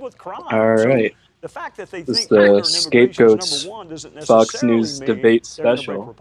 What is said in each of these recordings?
with crime. All right. The fact that they This is think the Scapegoats Fox News debate special.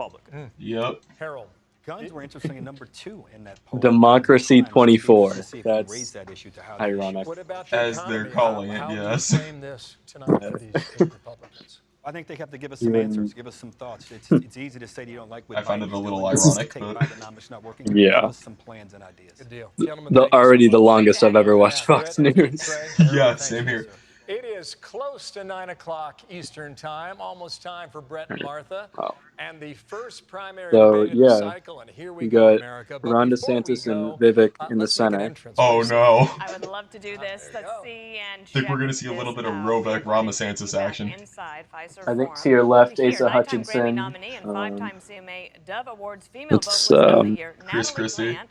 Yep. Harold, guns were interesting in number 2 in that poll. Democracy 24. Raise That's that issue to how ironic. What about the As they're economy? calling it, How do you yes. frame this tonight for these Republicans? I think they have to give us some answers, give us some thoughts. It's easy to say you don't like what I find it Biden's a little doing. ironic, Take but Bidenomics not working. Yeah. Give us some plans and ideas. Good deal. Gentlemen, thank you already so the much. longest I've ever watched Fox Brett, News. Trey, yeah, Harold, same thank you, here. sir. It is close to 9 o'clock Eastern time, almost time for Brett and Martha. Wow. And the first primary So, debate of the yeah, cycle, and here we we go, got America. But Ron before we DeSantis go, and Vivek in the let's make an Senate. entrance Oh race. no. I would love to do this. Let's see and I think we're going to see a little bit of Rovek Ramasantis action. inside Pfizer I think Forum. to your left, Here, Asa lifetime Grammy Hutchinson. nominee and 5-time CMA Dove Awards female It's, vocalist of the year, Chris Natalie Christie. Grant,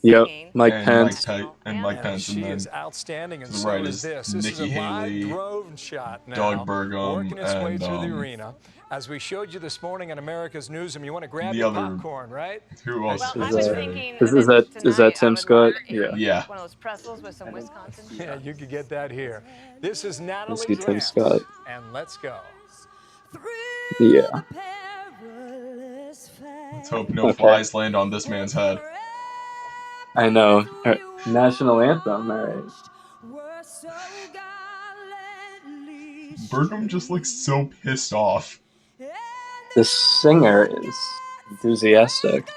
Yep, singing Mike And Pence. Mike Pence, and She then is outstanding, and to the so right is is this. This is a Nikki live Haley, drone shot now, Doug Burgum, working its way and, through the arena. As we showed you this morning on America's Newsroom, you want to grab the your other- popcorn, right? Who else Well, I is was there? thinking Is that that tonight Tim I would Scott? love Yeah. Yeah. one of those pretzels with some Wisconsin. Yeah, you could get that here. This is Natalie see Tim Grant, Scott. and let's go. Yeah. Let's hope no flies land on this man's head. I know. National anthem. All right. Burgum just looks so pissed off. The singer is enthusiastic.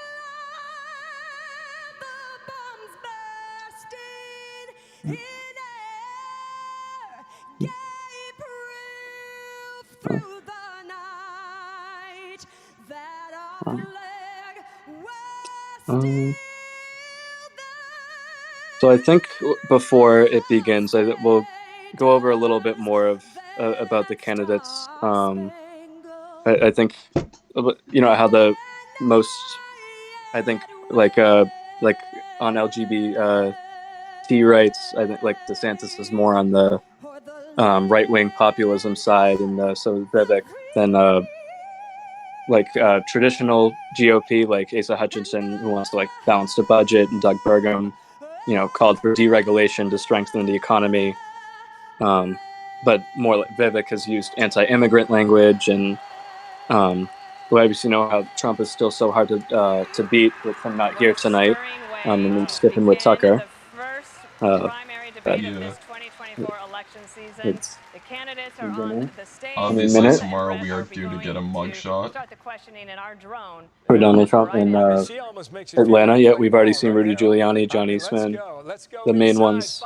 So I think before it begins, we'll go over a little bit more of about the candidates. I think how the most, I think like on LGBT rights, I think like DeSantis is more on the right-wing populism side, and so Vivek than traditional GOP, like Asa Hutchinson, who wants to like balance the budget, and Doug Burgum, called for deregulation to strengthen the economy. But more like Vivek has used anti-immigrant language, and we obviously know how Trump is still so hard to beat with him not here tonight, and then skipping with Tucker. It's the candidates are on the stage. Obviously, tomorrow we are due to get a mugshot. Start the questioning in our drone. For Donald Trump in Atlanta. Yeah, we've already seen Rudy Giuliani, John Eastman, the main ones.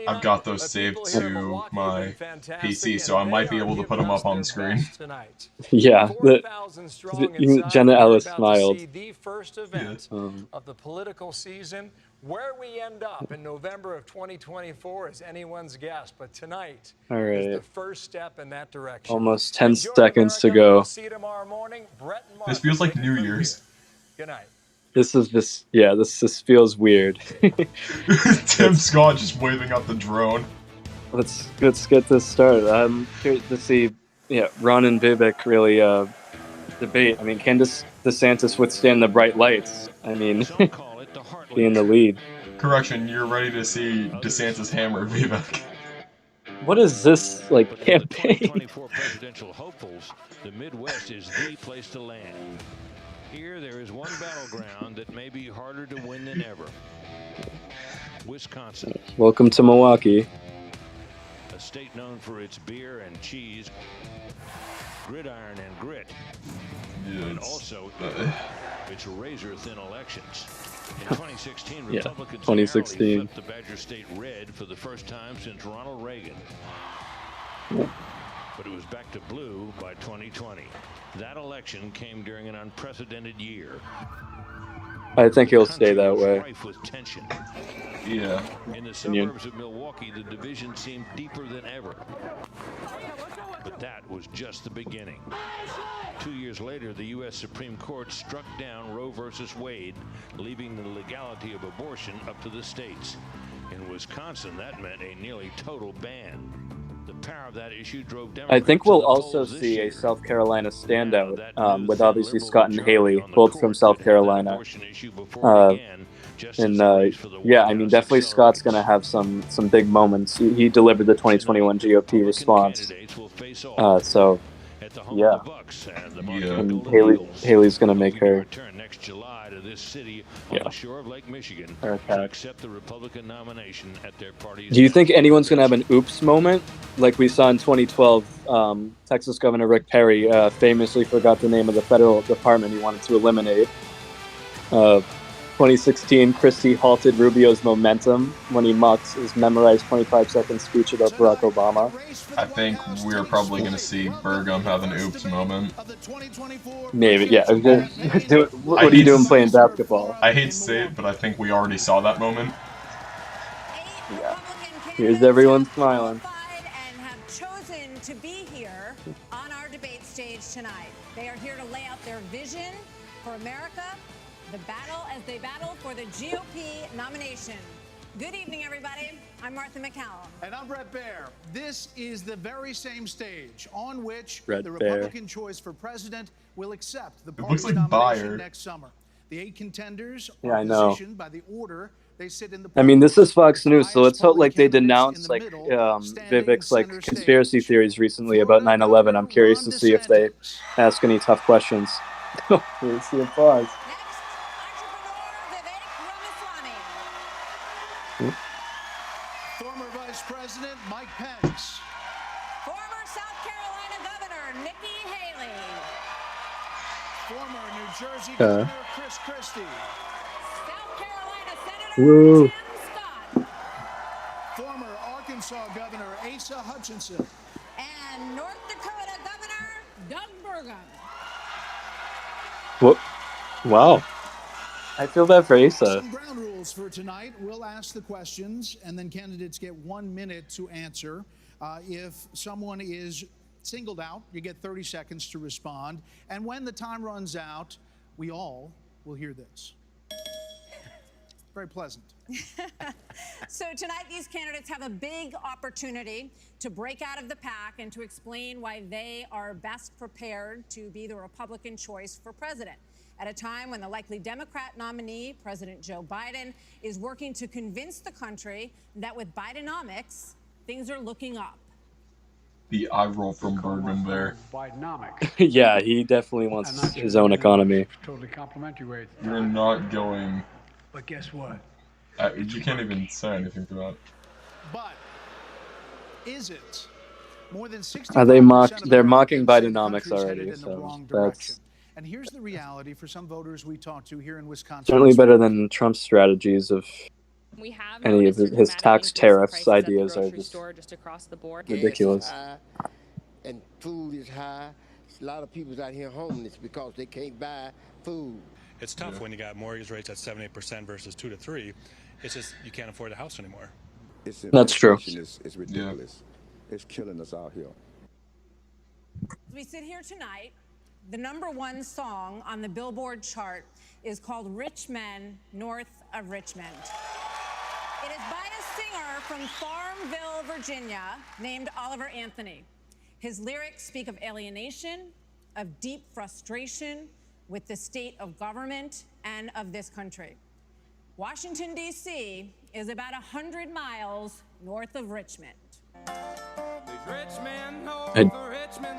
I've got those saved to my PC, so I might be able to put them up on the screen. Yeah, Jenna Ellis smiled. The first event of the political season. Where we end up in November of 2024 is anyone's guess, but tonight is the first step in that direction. Almost 10 seconds to go. See you tomorrow morning. Brett and Mark, this feels like New Year's. Good night. This feels weird. Tim Scott just waving up the drone. Let's get this started. I'm curious to see, Ron and Vivek really debate. I mean, can DeSantis withstand the bright lights? I mean, be in the lead. Correction, you're ready to see DeSantis hammer Vivek. What is this campaign? 2024 presidential hopefuls, the Midwest is the place to land. Here there is one battleground that may be harder to win than ever. Wisconsin. Welcome to Milwaukee. A state known for its beer and cheese, gridiron and grit, and also its razor-thin elections. In 2016, Republicans 2016. narrowly flipped the Badger State red for the first time since Ronald Reagan. But it was back to blue by 2020. That election came during an unprecedented year. I think he'll stay that way. Rife with tension. Yeah. In the suburbs of Milwaukee, the division seemed deeper than ever. But that was just the beginning. 2 years later, the U.S. Supreme Court struck down Roe versus Wade, leaving the legality of abortion up to the states. In Wisconsin, that meant a nearly total ban. The power of that issue drove I think Democrats we'll to the also polls this see a year. South Carolina standout That news with had obviously liberal Scott and majority Haley, on the both from court South that had that Carolina. abortion issue before it began, just as And the race for the yeah, White I mean, House definitely Scott's going to accelerates. have some big moments. He delivered the 2021 GOP Republican response. candidates will face off So at the home yeah, of the Bucks and the Yeah. Marquette and Golden Eagles. Haley's going to make Hoping to her return next July to this city on the shore of Lake Michigan to attack. accept the Republican nomination at their party's Do you think national anyone's going to have an convention. oops moment like we saw in 2012? Texas Governor Rick Perry famously forgot the name of the federal department he wanted to eliminate. 2016, Christie halted Rubio's momentum when he mocked his memorized 25-second speech about Barack Obama. I think we're probably going to see Burgum have an oops moment. Maybe, yeah. What are you doing playing basketball? I hate to say it, but I think we already saw that moment. Yeah. Here's everyone smiling. And have chosen to be here on our debate stage tonight. They are here to lay out their vision for America, the battle as they battle for the GOP nomination. Good evening, everybody. I'm Martha McCallum. And I'm Brett Baer. This is the very same stage on which Brett the Baer. Republican choice for president will accept the looks party's like nomination Bayer. next summer. The 8 contenders Yeah, are I know. positioned by the order they sit in the I mean, this is Fox The News, so highest let's hope polling like they candidates in denounced the like middle, standing Vivek's like center conspiracy stage. theories recently about Florida 9/11. I'm Governor curious Ron to see if they DeSantis. ask any tough questions. Here's the applause. Next, entrepreneur Vivek Ramaswamy. Former Vice President Mike Pence. Former South Carolina Governor Nikki Haley. Former New Jersey Governor Chris Christie. South Carolina Senator Woo. Tim Scott. Former Arkansas Governor Asa Hutchinson. And North Dakota Governor Doug Burgum. What? Wow. I feel bad for Asa. Some ground rules for tonight. We'll ask the questions, and then candidates get 1 minute to answer. If someone is singled out, you get 30 seconds to respond. And when the time runs out, we all will hear this. Very pleasant. So tonight, these candidates have a big opportunity to break out of the pack and to explain why they are best prepared to be the Republican choice for president at a time when the likely Democrat nominee, President Joe Biden, is working to convince the country that with Bidenomics, things are looking up. The eye roll from Burgum there. Bidenomics. Yeah, he definitely wants his own economy. Totally complimentary way. You're not going. But guess what? You can't even say anything to that. But is it? More than 60 They're mocking Bidenomics already, so that's And here's the reality for some voters we talked to here in Wisconsin. certainly better than Trump's strategies of We have any of noticed a his dramatic tax increase in tariffs prices at the ideas are grocery just store just across the board. ridiculous. Gas is high and food is high. A lot of people's out here homeless because they can't buy food. It's tough when you got mortgage rates at 7-8% versus 2 to 3. It's just you can't afford the house anymore. That's true. It's ridiculous. It's killing us out here. As we sit here tonight, the #1 song on the Billboard chart is called Rich Men North of Richmond. It is by a singer from Farmville, Virginia, named Oliver Anthony. His lyrics speak of alienation, of deep frustration with the state of government and of this country. Washington, D.C. is about 100 miles north of Richmond. I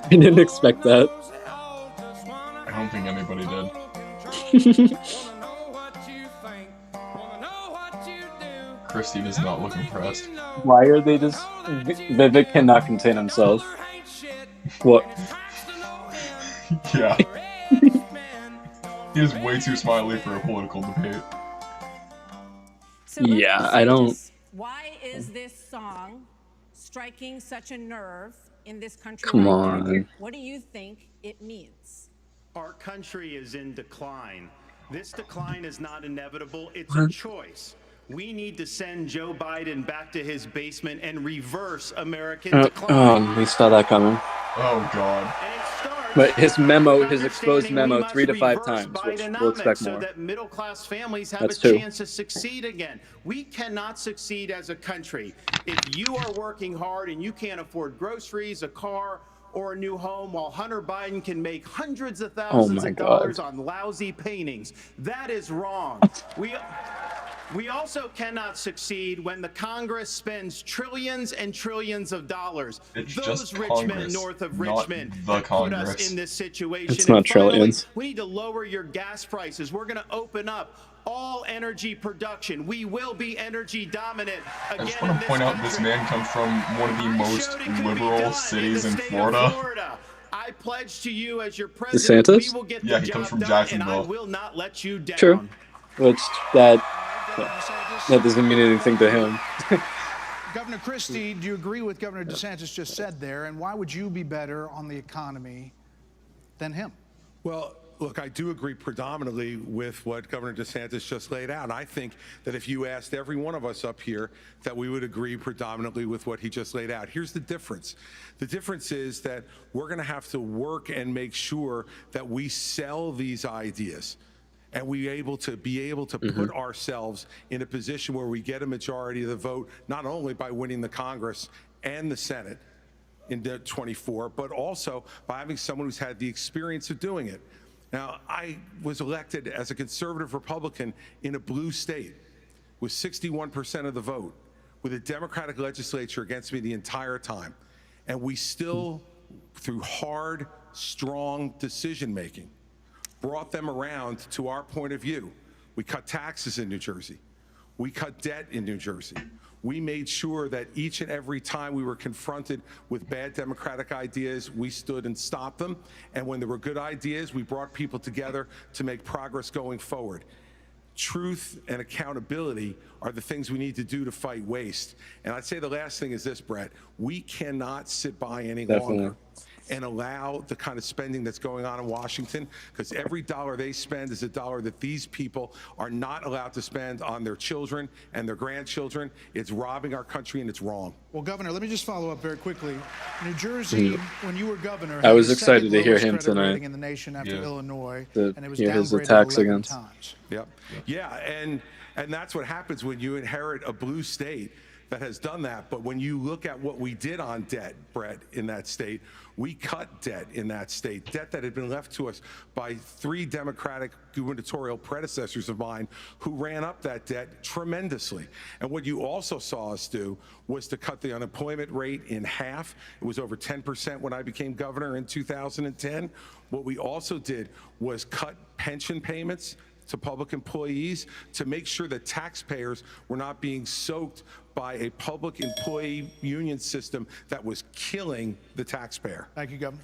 didn't expect that. I don't think anybody did. Christie does not look impressed. Why are they just... Vivek cannot contain himself. What? Yeah. He is way too smiley for a political debate. So Yeah, I don't... Why is this song striking such a nerve in this country? Come right now? on. What do you think it means? Our country is in decline. This decline is not inevitable, it's a choice. We need to send Joe Biden back to his basement and reverse American decline. We saw that coming. Oh, God. And it starts But his memo, his exposed Understanding memo, we must 3 to 5 reverse times, which we'll expect Bidenomics so more. that middle-class families have That's a 2. chance to succeed again. We cannot succeed as a country if you are working hard and you can't afford groceries, a car, or a new home, while Hunter Biden can make hundreds of thousands of dollars on lousy paintings. That is wrong. We also cannot succeed when the Congress spends trillions and trillions of dollars. It's Those just rich Congress, men north of not Richmond the have put us Congress. in this situation. It's not And finally, trillions. we need to lower your gas prices. We're going to open up all energy production. We will be energy dominant again. I just want to point out this man comes from one of the most liberal cities in Florida. I pledge to you as your president, DeSantis? we will get Yeah, the he comes job from done, and I Jacksonville. will not let you down. True. Which that doesn't mean anything to him. Governor Christie, do you agree with Governor DeSantis just said there? And why would you be better on the economy than him? Well, look, I do agree predominantly with what Governor DeSantis just laid out. I think that if you asked every one of us up here, that we would agree predominantly with what he just laid out. Here's the difference. The difference is that we're going to have to work and make sure that we sell these ideas. And we be able to put ourselves in a position where we get a majority of the vote, not only by winning the Congress and the Senate in 24, but also by having someone who's had the experience of doing it. Now, I was elected as a conservative Republican in a blue state with 61% of the vote, with a Democratic legislature against me the entire time. And we still, through hard, strong decision-making, brought them around to our point of view. We cut taxes in New Jersey. We cut debt in New Jersey. We made sure that each and every time we were confronted with bad Democratic ideas, we stood and stopped them. And when there were good ideas, we brought people together to make progress going forward. Truth and accountability are the things we need to do to fight waste. And I'd say the last thing is this, Brett. We cannot sit by any longer and allow the kind of spending that's going on in Washington, because every dollar they spend is a dollar that these people are not allowed to spend on their children and their grandchildren. It's robbing our country, and it's wrong. Well, Governor, let me just follow up very quickly. New Jersey, when you were governor, I was excited to hear him tonight. In the nation after Illinois, and it was hear his downgraded attacks 11 against. times. Yep. Yeah, and that's what happens when you inherit a blue state that has done that. But when you look at what we did on debt, Brett, in that state, we cut debt in that state, debt that had been left to us by 3 Democratic gubernatorial predecessors of mine who ran up that debt tremendously. And what you also saw us do was to cut the unemployment rate in half. It was over 10% when I became governor in 2010. What we also did was cut pension payments to public employees to make sure that taxpayers were not being soaked by a public employee union system that was killing the taxpayer. Thank you, Governor.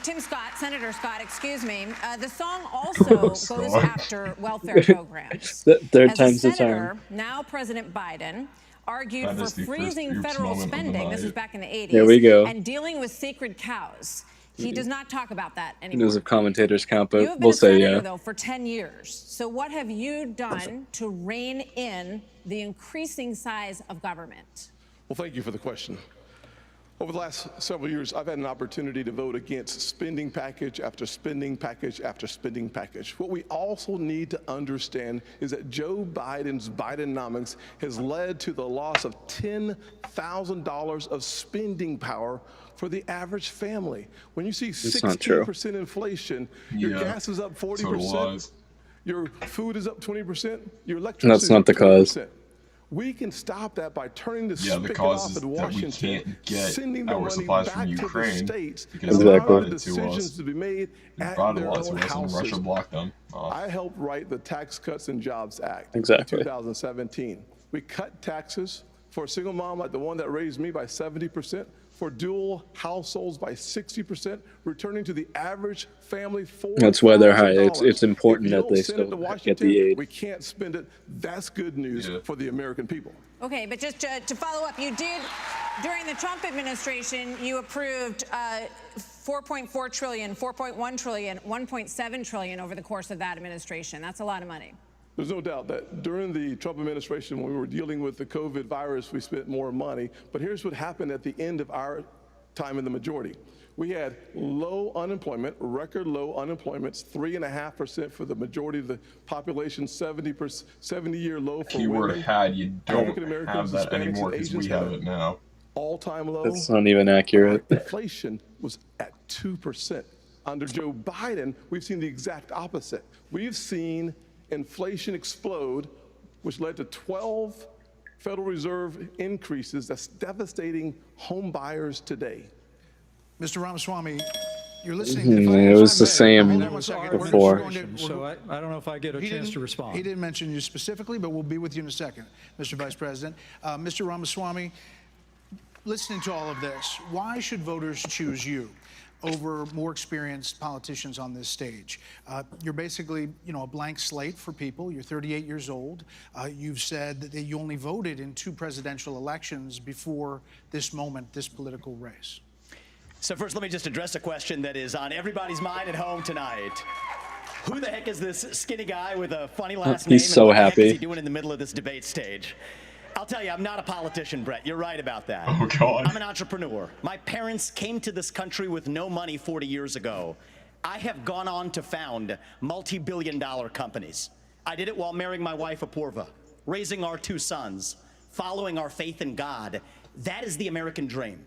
Tim Scott, Senator Scott, excuse me. The song also goes after welfare programs. Third time's the senator, charm. now President Biden, argued That for is the freezing first oops federal moment of the spending. This night. was back in the 80s. There we go. And dealing with sacred cows. He does not talk about that It anymore. is if commentators count, You but have been we'll a say senator, yeah. though, for 10 years. So what have you done to rein in the increasing size of government? Well, thank you for the question. Over the last several years, I've had an opportunity to vote against spending package after spending package after spending package. What we also need to understand is that Joe Biden's Bidenomics has led to the loss of $10,000 of spending power for the average family. When you see 16% inflation, your gas is up 40%, your food is up 20%, your electricity That's not the cause. We can stop that by turning the Yeah, the spigot cause off is in that we Washington, can't get sending the our money supplies back from to the Ukraine states, because and they allowing brought the it to us. decisions to be made They at brought a their lot own to us, and houses. Russia blocked them. I helped write the Tax Cuts and Jobs Act Exactly. in 2017. We cut taxes for a single mom like the one that raised me by 70%, for dual households by 60%, returning to the average family $4,000. That's why they're high. It's important If you that don't they send it to still get Washington, the aid. we can't spend it. That's good news for the American people. Okay, but just to follow up, you did, during the Trump administration, you approved 4.4 trillion, 4.1 trillion, 1.7 trillion over the course of that administration. That's a lot of money. There's no doubt that during the Trump administration, when we were dealing with the COVID virus, we spent more money. But here's what happened at the end of our time in the majority. We had low unemployment, record low unemployments, 3.5% for the majority of the population, 70-year low for Keyword women. had, you don't African-Americans, have that Hispanics, anymore and because we Asians have had it now. all-time low. That's not even accurate. Inflation was at 2%. Under Joe Biden, we've seen the exact opposite. We've seen inflation explode, which led to 12 Federal Reserve increases that's devastating home buyers today. Mr. Ramaswamy, you're listening. It was the same before. So I don't know if I get a chance to respond. He didn't mention you specifically, but we'll be with you in a second, Mr. Vice President. Mr. Ramaswamy, listening to all of this, why should voters choose you over more experienced politicians on this stage? You're basically, a blank slate for people. You're 38 years old. You've said that you only voted in 2 presidential elections before this moment, this political race. So first, let me just address a question that is on everybody's mind at home tonight. Who the heck is this skinny guy with a funny last name? He's so and what the heck happy. is he doing in the middle of this debate stage? I'll tell you, I'm not a politician, Brett. You're right about that. Oh, God. I'm an entrepreneur. My parents came to this country with no money 40 years ago. I have gone on to found multi-billion-dollar companies. I did it while marrying my wife, Apurva, raising our 2 sons, following our faith in God. That is the American dream.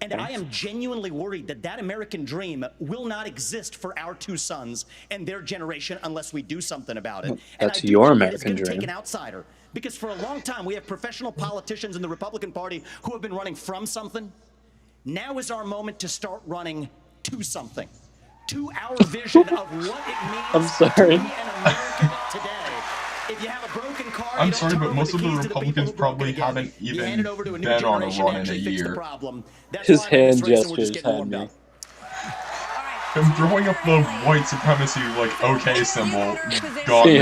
And I am genuinely worried that that American dream will not exist for our 2 sons and their generation unless we do something about it. That's your American it's going to take dream. an outsider. Because for a long time, we have professional politicians in the Republican Party who have been running from something. Now is our moment to start running to something. To our vision of what it means to be an American today. If you have a broken car, I'm sorry, but most of the Republicans probably haven't even been on a run in a year. His hand gestures had me. Him throwing up the white supremacy, OK symbol got me.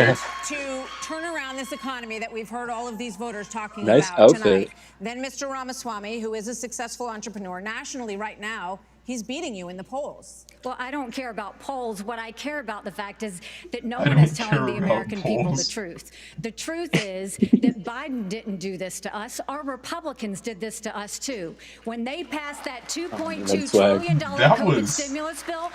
To turn around this economy that we've heard all of these voters talking Nice about outfit. tonight. Then Mr. Ramaswamy, who is a successful entrepreneur nationally right now, he's beating you in the polls. Well, I don't care about polls. What I care about the fact is that no one is telling the American people the truth. The truth is that Biden didn't do this to us. Our Republicans did this to us, too. When they passed that $2.2 trillion COVID stimulus bill,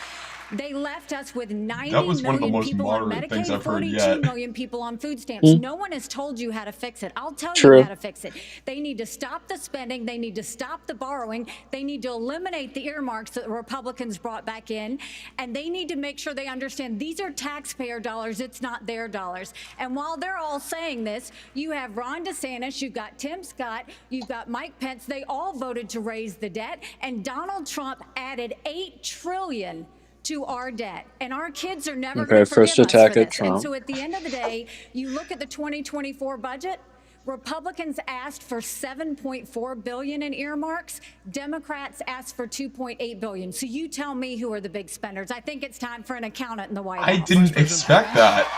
they left us with 90 million people on Medicaid, 42 million people on food stamps. No one has told you how to fix it. I'll tell you how to fix it. They need to stop the spending. They need to stop the borrowing. They need to eliminate the earmarks that the Republicans brought back in. And they need to make sure they understand these are taxpayer dollars. It's not their dollars. And while they're all saying this, you have Ron DeSantis, you've got Tim Scott, you've got Mike Pence. They all voted to raise the debt. And Donald Trump added $8 trillion to our debt, and our kids are never going to forgive us for this. And so at the end of the day, you look at the 2024 budget, Republicans asked for $7.4 billion in earmarks. Democrats asked for $2.8 billion. So you tell me who are the big spenders. I think it's time for an accountant in the White House. I didn't expect that.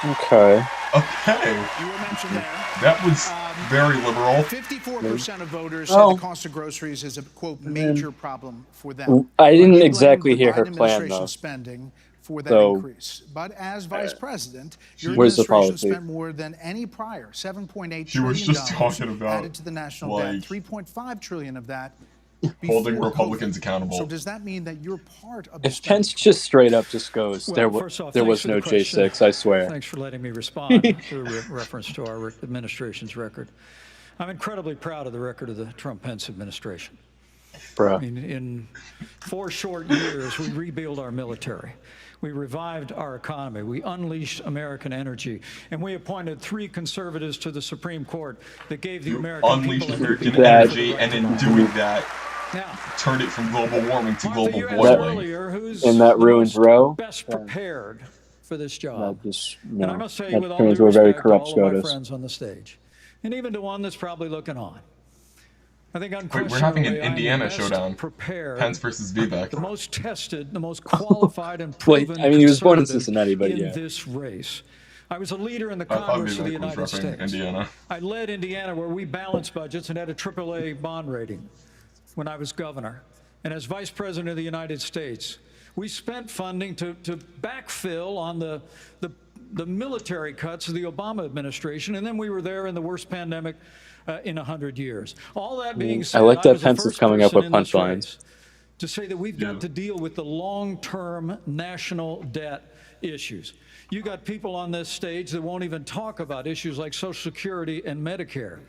Okay. You were mentioned there. That was very liberal. 54% of voters said the cost of groceries is a, quote, major problem for them. I didn't exactly hear her plan, though. Spending for that increase. But as vice president, your where's the administration policy? spent more than any prior, $7.8 She was just talking trillion about, added to the national debt, $3.5 trillion of that holding before Republicans COVID. accountable. So does that mean that you're part of the If Pence just straight up just goes, Well, there first off, was thanks for no the question. J6, I swear. Thanks for letting me respond through reference to our administration's record. I'm incredibly proud of the record of the Trump-Pence administration. Bro. I mean, in 4 short years, we rebuilt our military. We revived our economy. We unleashed American energy. And we appointed 3 conservatives to the Supreme Court that gave the American Unleashed people American energy, and in doing that, turned it from global warming to global boiling. And that ruins Roe. Best prepared for this job. That just, And I must tell you, that with all turns due to a very respect to corrupt all of my SCOTUS. friends on the stage, and even to one that's probably looking on, I think Wait, we're having an unquestionably I'm the Indiana best showdown. prepared, Pence versus Vivek. the most tested, the most qualified and Wait, proven I mean, he was born in conservative Cincinnati, but in yeah. this race. I was a leader in the I thought Congress of the Vivek was United repping States. Indiana. I led Indiana where we balanced budgets and had a AAA bond rating when I was governor. And as Vice President of the United States, we spent funding to backfill on the military cuts of the Obama administration. And then we were there in the worst pandemic in 100 years. All that being I said, like that was the Pence is first coming up person with in this punchlines. race to say that we've got to deal with the long-term national debt issues. You got people on this stage that won't even talk about issues like Social Security and Medicare. I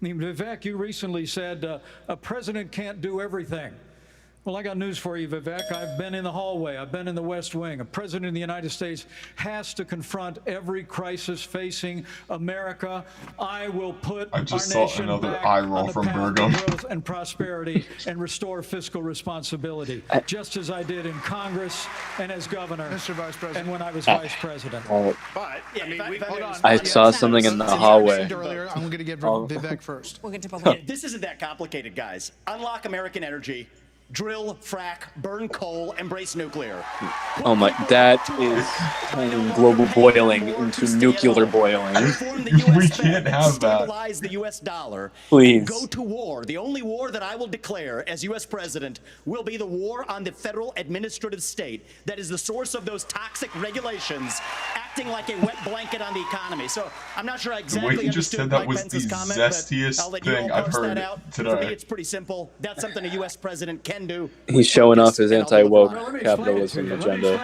mean, Vivek, you recently said a president can't do everything. Well, I got news for you, Vivek. I've been in the hallway. I've been in the West Wing. A president of the United States has to confront every crisis facing America. I will put I just our saw nation another back eye roll on the from path Burgum. to growth and prosperity and restore fiscal responsibility, just as I did in Congress and as governor, Mr. Vice President. and when I was vice president. But I mean, Hold on. I saw something in the hallway. Earlier, I'm going to get Vivek first. We'll get to both Yeah, of you. this isn't that complicated, guys. Unlock American energy. Drill, frack, burn coal, embrace nuclear. Oh my, that is turning global boiling into nuclear boiling. We can't have that. Stabilize the U.S. dollar. Please. And go to war. The only war that I will declare as U.S. president will be the war on the federal administrative state that is the source of those toxic regulations acting like a wet blanket on the economy. So I'm not sure I exactly The way he just understood said that Mike was Pence's the comment, but zestiest I'll let you all thing I've parse heard that out. today. For me, it's pretty simple. That's something a U.S. president can do. He's showing off his And I'll anti-woke deliver on it. capitalism agenda.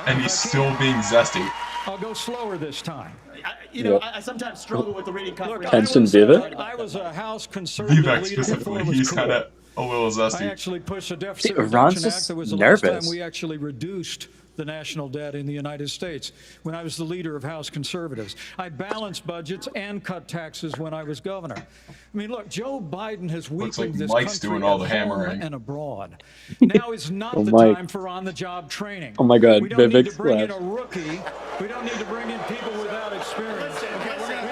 And he's still being zesty. I'll go slower this time. I sometimes struggle with the reading comprehension. Pence and Vivek? I was a House conservative Vivek leader before specifically, it was he's cool. kind of a little I zesty. actually pushed a deficit See, Ron's reduction just act. That was the nervous. last time we actually reduced the national debt in the United States when I was the leader of House conservatives. I balanced budgets and cut taxes when I was governor. I mean, look, Joe Biden has Looks weakened like this Mike's country doing all at the home hammering. and abroad. Now is not Oh, the Mike. time for on-the-job training. Oh my God, We don't need Vivek's to bring in a left. rookie. We don't need to bring in people without experience. We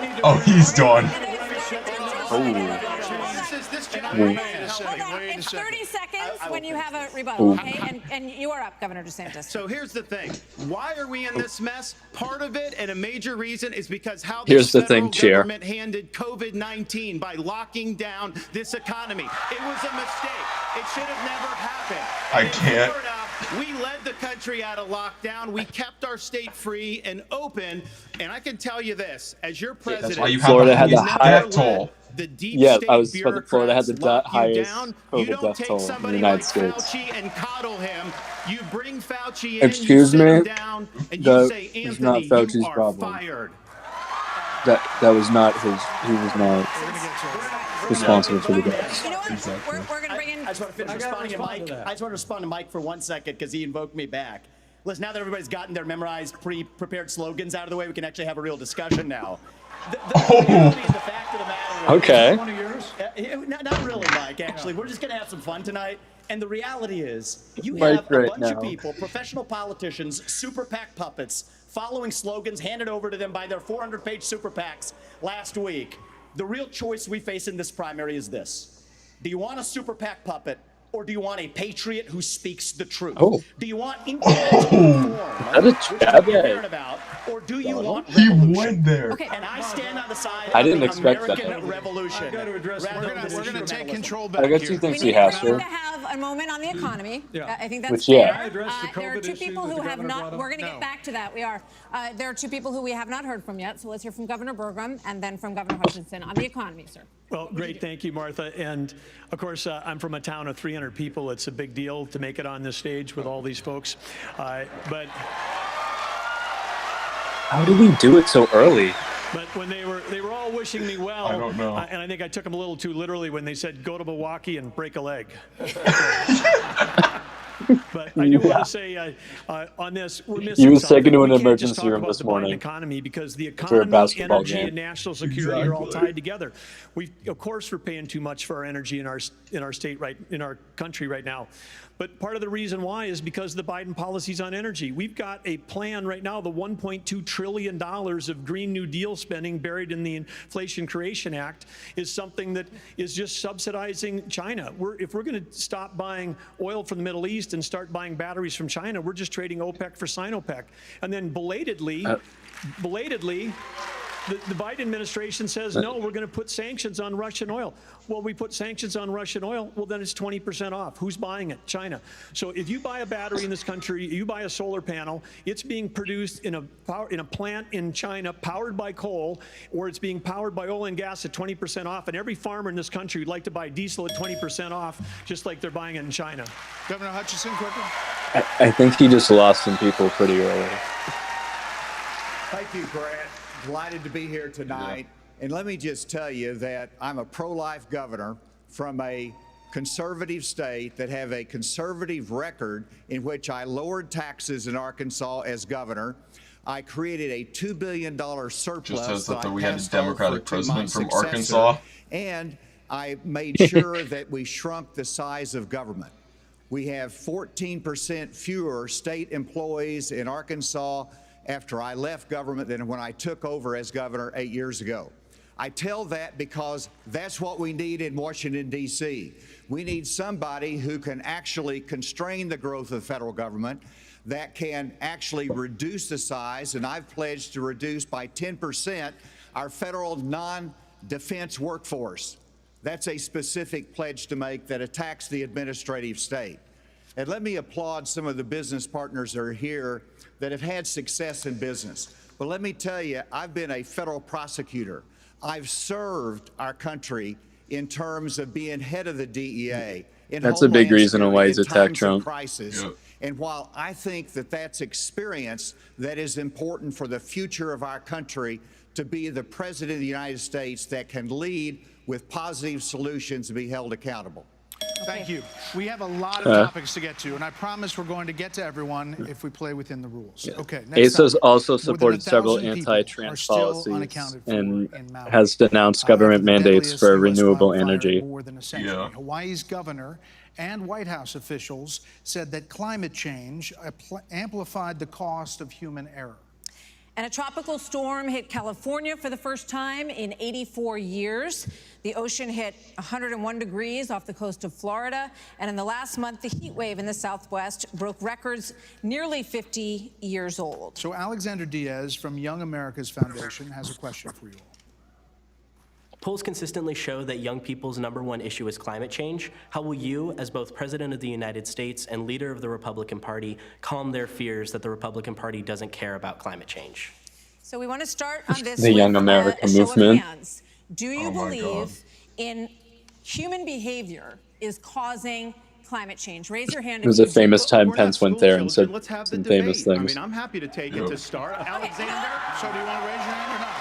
need to Oh, bring he's in- done. Hold on. It's 30 seconds when you have a rebuttal, okay? And you are up, Governor DeSantis. So here's the thing. Why are we in this mess? Part of it, and a major reason, is because how Here's the the thing, federal Chair. government handled COVID-19 by locking down this economy. It was a mistake. It should have never happened. I And can't. sure enough, we led the country out of lockdown. We kept our state free and open. And I can tell you this, as your president, That's why you have Florida the had the highest high- death toll. the deep Yeah, state I was about to. Florida had the bureaucrats lock you highest down. You COVID don't death take toll in the somebody United like States. Fauci and coddle him. You bring Fauci in, Excuse you sit me? him down, and you That say, is not Anthony, Fauci's you are problem. fired. That was not his. He was not responsible for the deaths. You know what? Exactly. We're going to bring in. I just want to finish I gotta responding to respond Mike. to that. I just want to respond to Mike for 1 second because he invoked me back. Listen, now that everybody's gotten their memorized, pre-prepared slogans out of the way, we can actually have a real discussion now. The reality and the fact of the matter is, Okay. One of yours? Not really, Mike, actually. We're just going to have some fun tonight. And the reality is, you Mike have a right bunch now. of people, professional politicians, super PAC puppets, following slogans handed over to them by their 400-page super PACs last week. The real choice we face in this primary is this. Do you want a super PAC puppet, or do you want a patriot who speaks the truth? Oh. Do you want incremental reform, That is which is what jab you're at. hearing about, or do you want He revolution? went there. Okay. And I stand on the side I of didn't the expect that. American revolution. I've got to address rather one than of We're the going to take control back I got here. two We things need, he has we need to. to have a moment on the economy. Yeah. I think that's Which, fair. yeah. Can I address the There are COVID two issue people that who the have governor not. brought up? We're going to No. get back to that. We are. There are two people who we have not heard from yet. So let's hear from Governor Burgum and then from Governor Hutchinson on the economy, sir. Well, great. Thank you, Martha. And of course, I'm from a town of 300 people. It's a big deal to make it on this stage with all these folks. But How did we do it so early? when they were all wishing me well, I don't know. And I think I took them a little too literally when they said go to Milwaukee and break a leg. But I do want to say on this, we're missing He was something. taken to an We can't emergency just talk room about this the Biden morning economy because the for a economy, basketball energy, game. and national security are all Exactly. tied together. Of course, we're paying too much for our energy in our state in our country right now. But part of the reason why is because of the Biden policies on energy. We've got a plan right now, the $1.2 trillion of Green New Deal spending buried in the Inflation Creation Act is something that is just subsidizing China. If we're going to stop buying oil from the Middle East and start buying batteries from China, we're just trading OPEC for Sinopec. And then belatedly, The Biden administration says, no, we're going to put sanctions on Russian oil. Well, we put sanctions on Russian oil, well, then it's 20% off. Who's buying it? China. So if you buy a battery in this country, you buy a solar panel, it's being produced in a plant in China powered by coal, or it's being powered by oil and gas at 20% off. And every farmer in this country would like to buy diesel at 20% off, just like they're buying it in China. Governor Hutchinson, quickly. I think he just lost some people pretty early. Thank you, Grant. Delighted to be here tonight. And let me just tell you that I'm a pro-life governor from a conservative state that have a conservative record in which I lowered taxes in Arkansas as governor. I created a $2 billion surplus. Just says that I we had a passed over Democratic to my president from successor. Arkansas. And I made sure that we shrunk the size of government. We have 14% fewer state employees in Arkansas after I left government than when I took over as governor 8 years ago. I tell that because that's what we need in Washington, D.C. We need somebody who can actually constrain the growth of the federal government, that can actually reduce the size, and I've pledged to reduce by 10% our federal non-defense workforce. That's a specific pledge to make that attacks the administrative state. And let me applaud some of the business partners that are here that have had success in business. But let me tell you, I've been a federal prosecutor. I've served our country in terms of being head of the DEA. That's a big reason on why he's attacked Trump. Yep. And while I think that that's experience that is important for the future of our country, to be the president of the United States that can lead with positive solutions and be held accountable. Thank you. We have a lot of topics to get to, and I promise we're going to get to everyone if we play within the rules. Okay. Asa has also supported several anti-trans policies and has denounced government mandates for renewable energy. Hawaii's governor and White House officials said that climate change amplified the cost of human error. And a tropical storm hit California for the first time in 84 years. The ocean hit 101 degrees off the coast of Florida. And in the last month, the heat wave in the Southwest broke records nearly 50 years old. So Alexander Diaz from Young America's Foundation has a question for you all. Polls consistently show that young people's #1 issue is climate change. How will you, as both President of the United States and leader of the Republican Party, calm their fears that the Republican Party doesn't care about climate change? So we want to start on this the Young America movement. Do you believe in human behavior is causing climate change? Raise your hand. It was a famous time Pence went there and said let's have the some debate. famous things. I mean, I'm happy to take it to start. Alexander, so do you want to raise your hand or not?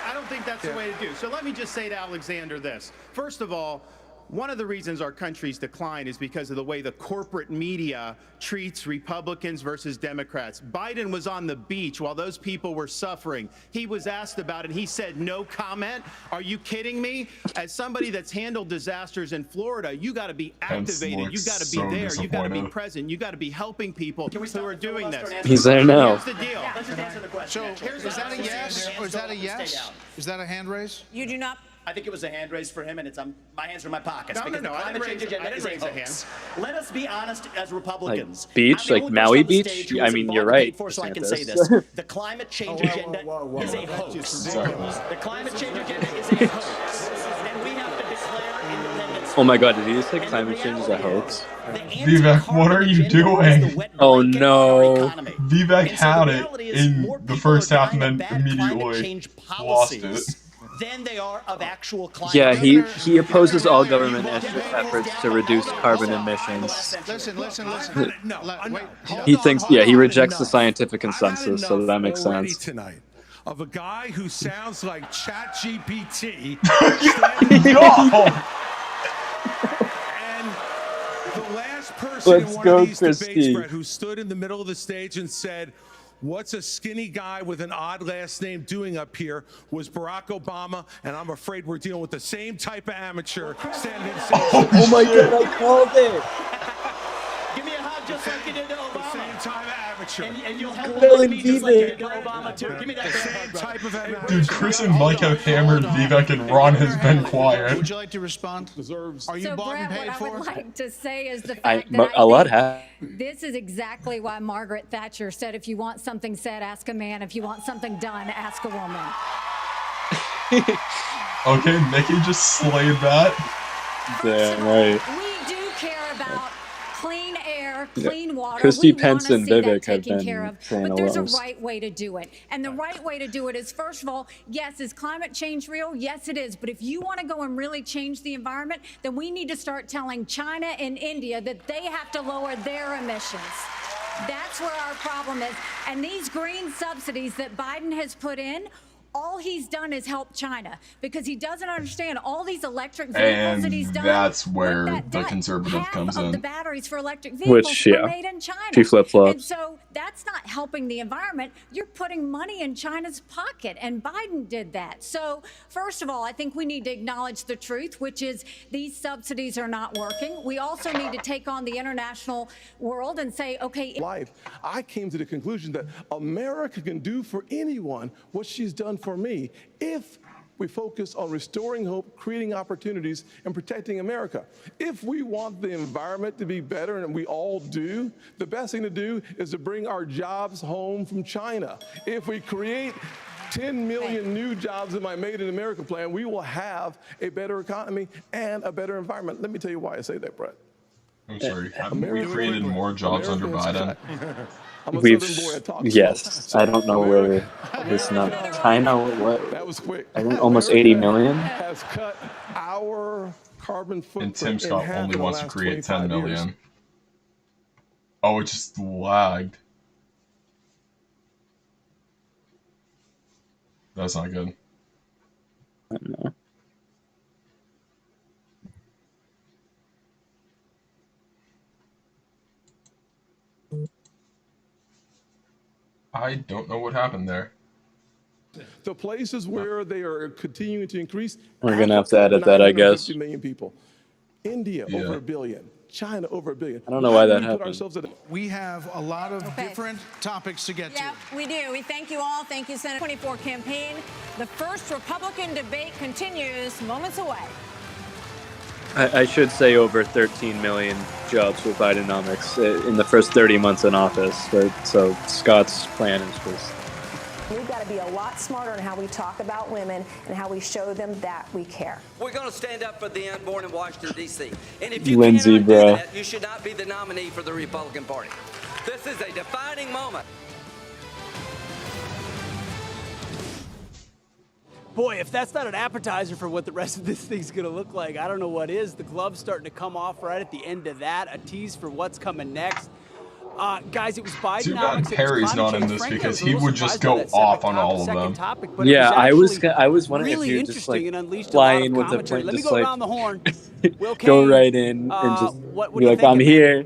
I don't think that's the way to do. So let me just say to Alexander this. First of all, one of the reasons our country's decline is because of the way the corporate media treats Republicans versus Democrats. Biden was on the beach while those people were suffering. He was asked about it. He said no comment. Are you kidding me? As somebody that's handled disasters in Florida, you got to be activated. You got to be there. You got to be present. You got to be helping people who are doing this. He's there now. Here's the deal. Let's just answer the question. So is that a yes or is that a yes? Is that a hand raise? You do not. I think it was a hand raise for him, and it's my hands are in my pockets. No, because no, the I climate didn't change agenda is a raise a hoax. Let us be honest as Republicans. Like beach, like Maui Beach? I mean, you're right. So I can say this. The climate change agenda is a hoax. The climate change agenda is a hoax. And we have to declare independence. Oh my God, did he just say climate change is a hoax? Vivek, what are you doing? Oh no. Vivek had it in the first half and then immediately lost it. Than they are of actual climate. Yeah, he opposes all government efforts to reduce carbon emissions. Listen. He thinks, he rejects the scientific consensus, so that makes sense. Tonight of a guy who sounds like ChatGPT. And the last person in one of these debates, Brett, who stood in the middle of the stage and said, "What's a skinny guy with an odd last name doing up here?" was Barack Obama, and I'm afraid we're dealing with the same type of amateur standing in Oh my God, I called it. Give me a hug just like you did to Obama. The same Two-time amateur. And you'll help Grilling me just like you Vivek. did Obama too. Give me that. Same type of amateur. Dude, Chris and Mike have hammered Vivek, and Ron has been quiet. Would you like to respond? Are you So, bought and Brett, paid what for? I would like to say is the I, fact that a lot I think have. this is exactly why Margaret Thatcher said, if you want something said, ask a man. If you want something done, ask a woman. Okay, Nikki just slayed that. Damn right. We do care about clean air, clean water. Christy We Pence wanna and see that Vivek have taken been care of. saying But a there's a lot. right way to do it. And the right way to do it is, first of all, yes, is climate change real? Yes, it is. But if you want to go and really change the environment, then we need to start telling China and India that they have to lower their emissions. That's where our problem is. And these green subsidies that Biden has put in, all he's done is help China, because he doesn't understand all these electric vehicles that he's And done. that's where What that the does, conservative half comes of the in. batteries for electric vehicles Which, are yeah, made in China. she flip-flops. And so that's not helping the environment. You're putting money in China's pocket, and Biden did that. So first of all, I think we need to acknowledge the truth, which is these subsidies are not working. We also need to take on the international world and say, okay, Life, I came to the conclusion that America can do for anyone what she's done for me if we focus on restoring hope, creating opportunities, and protecting America. If we want the environment to be better, and we all do, the best thing to do is to bring our jobs home from China. If we create 10 million new jobs in my Made in America plan, we will have a better economy and a better environment. Let me tell you why I say that, Brett. I'm sorry. Haven't we created more jobs under Biden? We've, yes, I don't know where it's not China. What? That was quick. I think almost 80 million. Has cut our carbon footprint And Tim in Scott half only in the wants to last create 10 25 years. million. Oh, it just lagged. That's not good. I don't know. I don't know what happened there. The places where they are continuing to increase. We're gonna have to Africa, edit that, I 950 guess. million people. India, Yeah. over 1 billion. China, over 1 billion. I don't know why that We put happened. ourselves at We have a lot of different topics to get to. Yeah, we do. We thank you all. Thank you, Senate 24 campaign. The first Republican debate continues moments away. I should say over 13 million jobs with Bidenomics in the first 30 months in office. So Scott's plan is just. We've got to be a lot smarter in how we talk about women and how we show them that we care. We're going to stand up for the unborn in Washington, D.C. And if you Lindsey, cannot do bruh. that, you should not be the nominee for the Republican Party. This is a defining moment. Boy, if that's not an appetizer for what the rest of this thing's going to look like, I don't know what is. The glove's starting to come off right at the end of that. A tease for what's coming next. Guys, it was Bidenomics. Too bad Perry's not in this because he would just go go off on all of them. Yeah, I was wondering really if you just like interesting and unleashed fly a lot in of with the commentary. point, Let me just go like around the horn. Will go Kane, right in and just what be do you like, think I'm of here.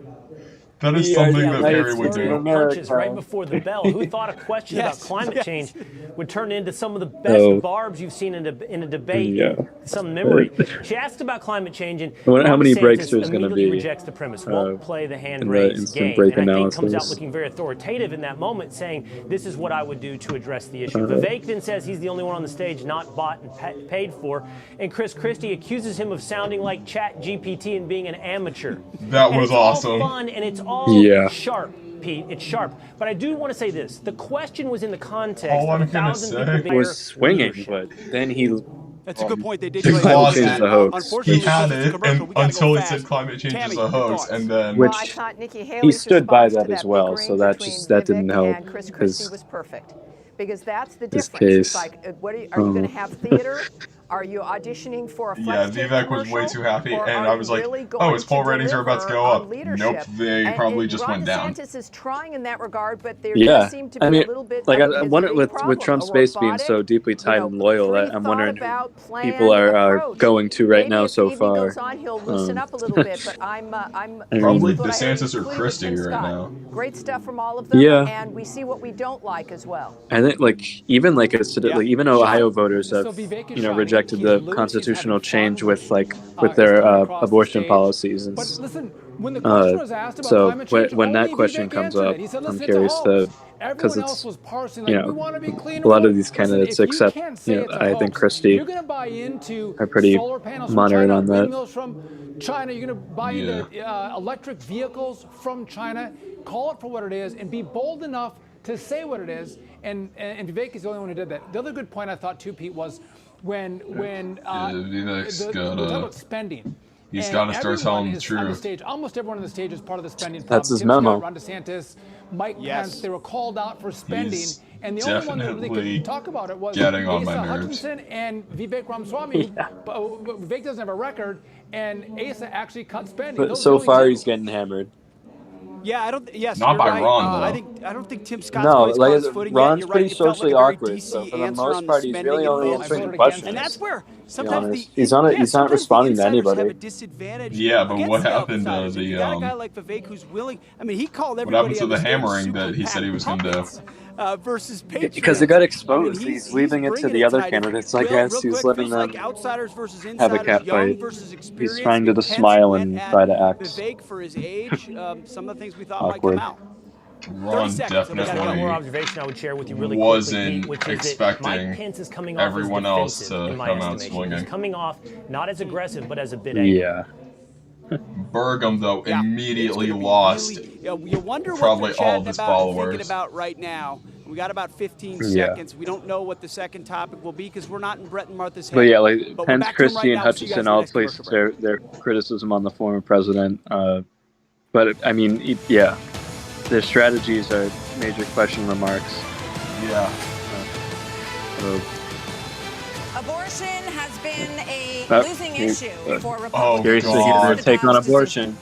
That is We are something the that United Perry would States of do. Punches right America. before the bell. Who thought a question Yes, about climate yes. change would turn into some of the best Oh. barbs you've seen in a debate Yeah. in some memory? She asked about climate change, and I wonder how Ron many DeSantis breaks there's gonna immediately be, rejects the premise, won't play the hand in the raise instant game, break and I think comes out analysis. looking very authoritative in that moment, saying, this is what I would do to address the issue. Vivek then says he's the only one on the stage not bought and paid for, and Chris Christie accuses him of sounding like Chat GPT and being an amateur. That And was it's all awesome. fun and it's all Yeah. sharp, Pete. It's sharp. But I do want to say this. The question was in the context All of I'm gonna 1,000 say- people He there. was swinging, but then he. That's a good point. They did He try climate to changed the hoax. He Unfortunately, had because it's it commercial, and we gotta until go it fast. said climate change Tammy, is a hoax, thoughts? and then Which Well, I thought Nikki he Haley's stood by response that to as well, bickering so that between just that didn't Vivek help and Chris Christie because was perfect, because that's the this difference. case. It's like, are you going to have theater? Are you auditioning for a yeah, flex tape Vivek was way commercial? too happy, Or and are I was you like, really oh, going his poll to ratings are about to go deliver on up. leadership? Nope, they And probably just Ron went down. DeSantis is trying in that regard, but there Yeah, does seem to be I mean, a little bit like of I his wonder big with problem, Trump's a base being robotic, so deeply tied and loyal, I'm free wondering thought about who people planned are approach. going to right Maybe now as so the evening far. goes on, he'll loosen up a little bit, but I'm pleased Probably with what I heard, DeSantis or including Christie Tim right Scott. now. Great stuff from all of them, Yeah. and we see what we don't like as well. I think like even like like even Ohio voters have So Vivek is rejected rejected the constitutional change with their abortion policies. And, But listen, when the question was asked about so climate change, when that only question Vivek comes answered up, it. He said, I'm listen, curious it's a hoax. because Everyone else it's, was parsing you like, we know, want to be cleaner. a lot of these Listen, candidates, if except, you can't say it's a I hoax, think Christie, you're going to buy into are pretty solar panels from moderate China, on that. windmills from China. You're going to buy into electric vehicles from China. Call it for what it is and be bold enough to say what it is. And Vivek is the only one who did that. The other good point I thought too, Pete, was when Vivek's we talk about spending. He's got to start telling the truth. On the stage, almost everyone on the stage is part of the spending problem. That's his Tim memo. Scott, Ron DeSantis, Mike Pence, they were called out for spending. And the only one that really could talk about it was Asa Hutchinson and Vivek Ramaswamy. But Vivek doesn't have a record, and Asa actually cut spending. But so far, he's getting hammered. Yeah, I don't. Yes, Not you're by right. Ron, though. I don't think Tim Scott's No, quite caught his footing yet. Ron's You're pretty right. It felt socially like a very awkward. So DC for the answer most on part, the he's spending really and only votes. answering questions. And that's where To sometimes be honest, he's not responding to anybody. have a disadvantage. Yeah, but against what the happened to outsiders. If you got a guy the like Vivek who's willing. I mean, he called what everybody happened to on the stage hammering super that he said he was going to do? Versus Patriots. Because it got exposed. I mean, he's leaving it to bringing the other tonight. candidates, I Real guess. He's quick, letting feels them like outsiders versus have a insiders, cat young fight. versus He's experience. trying to Pence smile went and at try to act Vivek for his age. Some of the things we thought awkward. might come out. Ron definitely One more observation I would share with you really wasn't quickly, Pete, which is that Mike Pence is coming off everyone as else defensive, to in my come out estimation. swinging. He's coming off not as aggressive, but as a bit angry. Yeah. Burgum, though, immediately lost You wonder probably what they're all of his chatting about and followers. thinking about right now. We got about 15 Yeah. seconds. We don't know what the second topic will be because we're not in Brett and Martha's head. But yeah, But we're Pence, back to them Christie, right and now. We'll see you guys Hutchinson in the all next placed commercial break. their criticism on the former president. But I mean, yeah, their strategies are major question remarks. Yeah. So, Abortion has been a losing here- issue for oh, Republicans. curious to hear their take on abortion.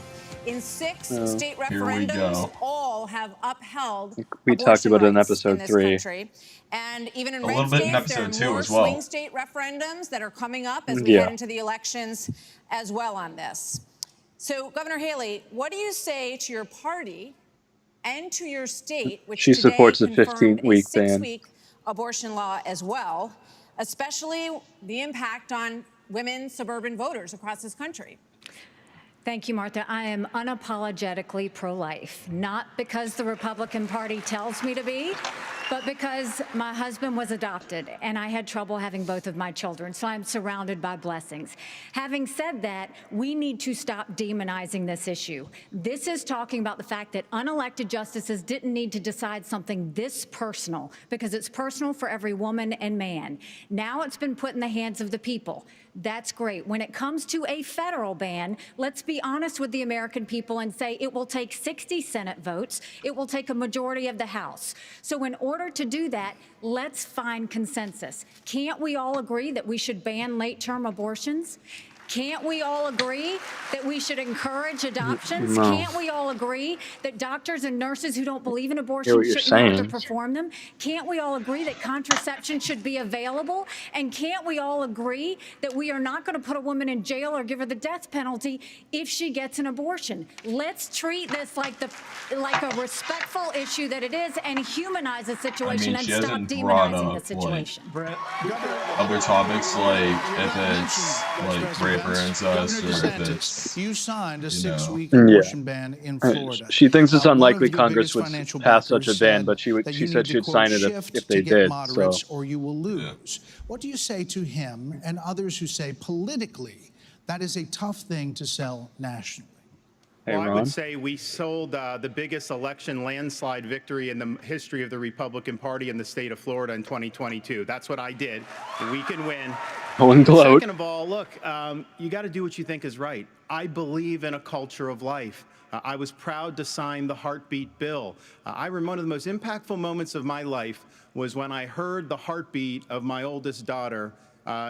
In 6 Oh, state here we referendums, go. all have upheld We talked about it in rights episode this 3. country. And even in A red little bit in states, there are episode 2 more as well. swing state referendums that are coming up as we Yeah. head into the elections as well on this. So, Governor Haley, what do you say to your party and to your state, which She today supports a confirmed 15-week ban. 6-week abortion law as well, especially the impact on women suburban voters across this country? Thank you, Martha. I am unapologetically pro-life, not because the Republican Party tells me to be, but because my husband was adopted and I had trouble having both of my children, so I'm surrounded by blessings. Having said that, we need to stop demonizing this issue. This is talking about the fact that unelected justices didn't need to decide something this personal because it's personal for every woman and man. Now it's been put in the hands of the people. That's great. When it comes to a federal ban, let's be honest with the American people and say it will take 60 Senate votes. It will take a majority of the House. So in order to do that, let's find consensus. Can't we all agree that we should ban late-term abortions? Can't we all agree that we should encourage adoptions? No. Can't we all agree that doctors and nurses who don't believe in Hear abortion what you're shouldn't have to saying. perform them? Can't we all agree that contraception should be available? And can't we all agree that we are not going to put a woman in jail or give her the death penalty if she gets an abortion? Let's treat this like a respectful issue that it is and humanize the situation she and stop hasn't brought demonizing up, the situation. Other topics like if it's like rape or incest or if DeSantis, it's you signed a you know. 6-week Yeah. abortion ban in Florida. She thinks it's One of unlikely your Congress biggest would financial pass such a backers ban, said but she that said you need to, she'd sign it quote, if they to get did. moderates So or you will lose. What do you say to him and others who say politically that is a tough thing to sell nationally? Hey, Well, I Ron? would say we sold the biggest election landslide victory in the history of the Republican Party in the state of Florida in 2022. That's what I did. We can win. Owen gloat. Second of all, look, you got to do what you think is right. I believe in a culture of life. I was proud to sign the heartbeat bill. I remember one of the most impactful moments of my life was when I heard the heartbeat of my oldest daughter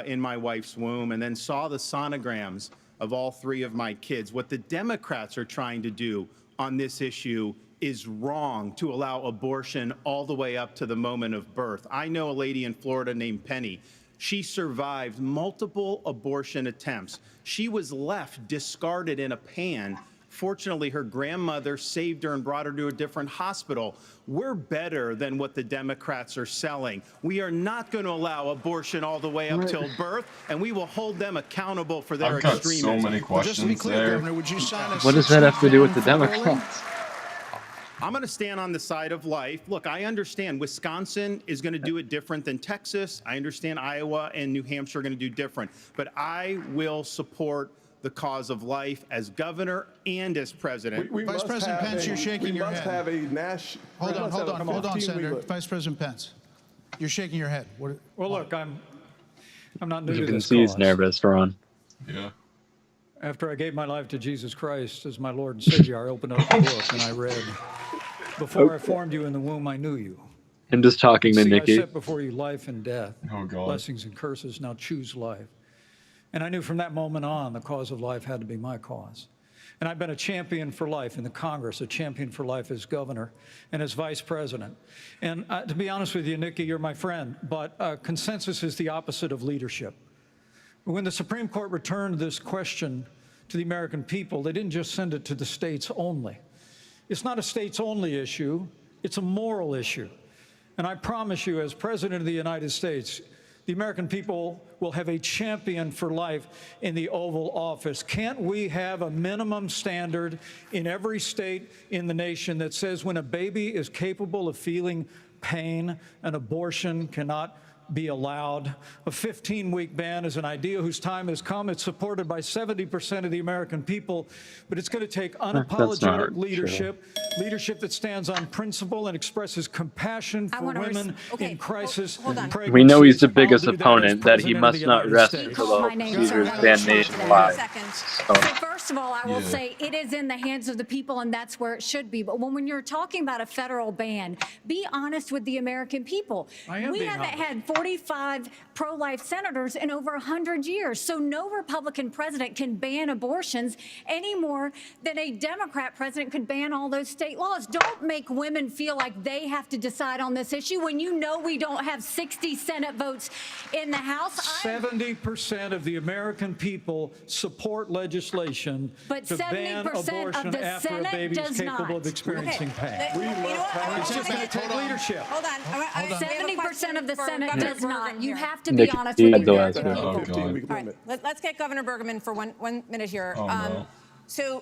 in my wife's womb and then saw the sonograms of all 3 of my kids. What the Democrats are trying to do on this issue is wrong, to allow abortion all the way up to the moment of birth. I know a lady in Florida named Penny. She survived multiple abortion attempts. She was left discarded in a pan Fortunately, her grandmother saved her and brought her to a different hospital. We're better than what the Democrats are selling. We are not going to allow abortion all the way up till birth, and we will hold them accountable for their I've got extremism. so many questions Just to be clear, there. Governor, would you sign a What does that have to do with the federally? Democrats? I'm going to stand on the side of life. Look, I understand Wisconsin is going to do it different than Texas. I understand Iowa and New Hampshire are going to do different. But I will support the cause of life as governor and as president. Vice President Pence, you're shaking your head. We must have a national. Hold on, Senator. Vice President Pence, you're shaking your head. What? Well, look, I'm not new You to can this see he's cause. nervous, Ron. Yeah. After I gave my life to Jesus Christ as my Lord and Savior, I opened up the book and I read, "Before I formed you in the womb, I knew you. I'm just talking to See, I Nikki. set before you life and death, Oh, God. blessings and curses. Now choose life." And I knew from that moment on, the cause of life had to be my cause. And I've been a champion for life in the Congress, a champion for life as governor and as vice president. And to be honest with you, Nikki, you're my friend, but consensus is the opposite of leadership. When the Supreme Court returned this question to the American people, they didn't just send it to the states only. It's not a states only issue, it's a moral issue. And I promise you, as President of the United States, the American people will have a champion for life in the Oval Office. Can't we have a minimum standard in every state in the nation that says when a baby is capable of feeling pain, an abortion cannot be allowed? A 15-week ban is an idea whose time has come. It's supported by 70% of the American people, but it's going to take unapologetic leadership, leadership that stands on principle and expresses compassion for women in crisis. We know he's the biggest opponent, that he must not rest until the procedure is banned nationwide. So, First of all, I will say it is in the hands of the people, and that's where it should be. But when you're talking about a federal ban, be honest with the American people. We haven't had 45 pro-life senators in over 100 years. So no Republican president can ban abortions any more than a Democrat president could ban all those state laws. Don't make women feel like they have to decide on this issue when you know we don't have 60 Senate votes in the House. 70% of the American people support legislation to ban abortion after a baby is capable of experiencing pain. It's just going to take leadership. Hold on. 70% of the Senate does not. You have to be Nikki, honest with the go American ahead. people. All right, let's get Governor Bergman for one minute here. No.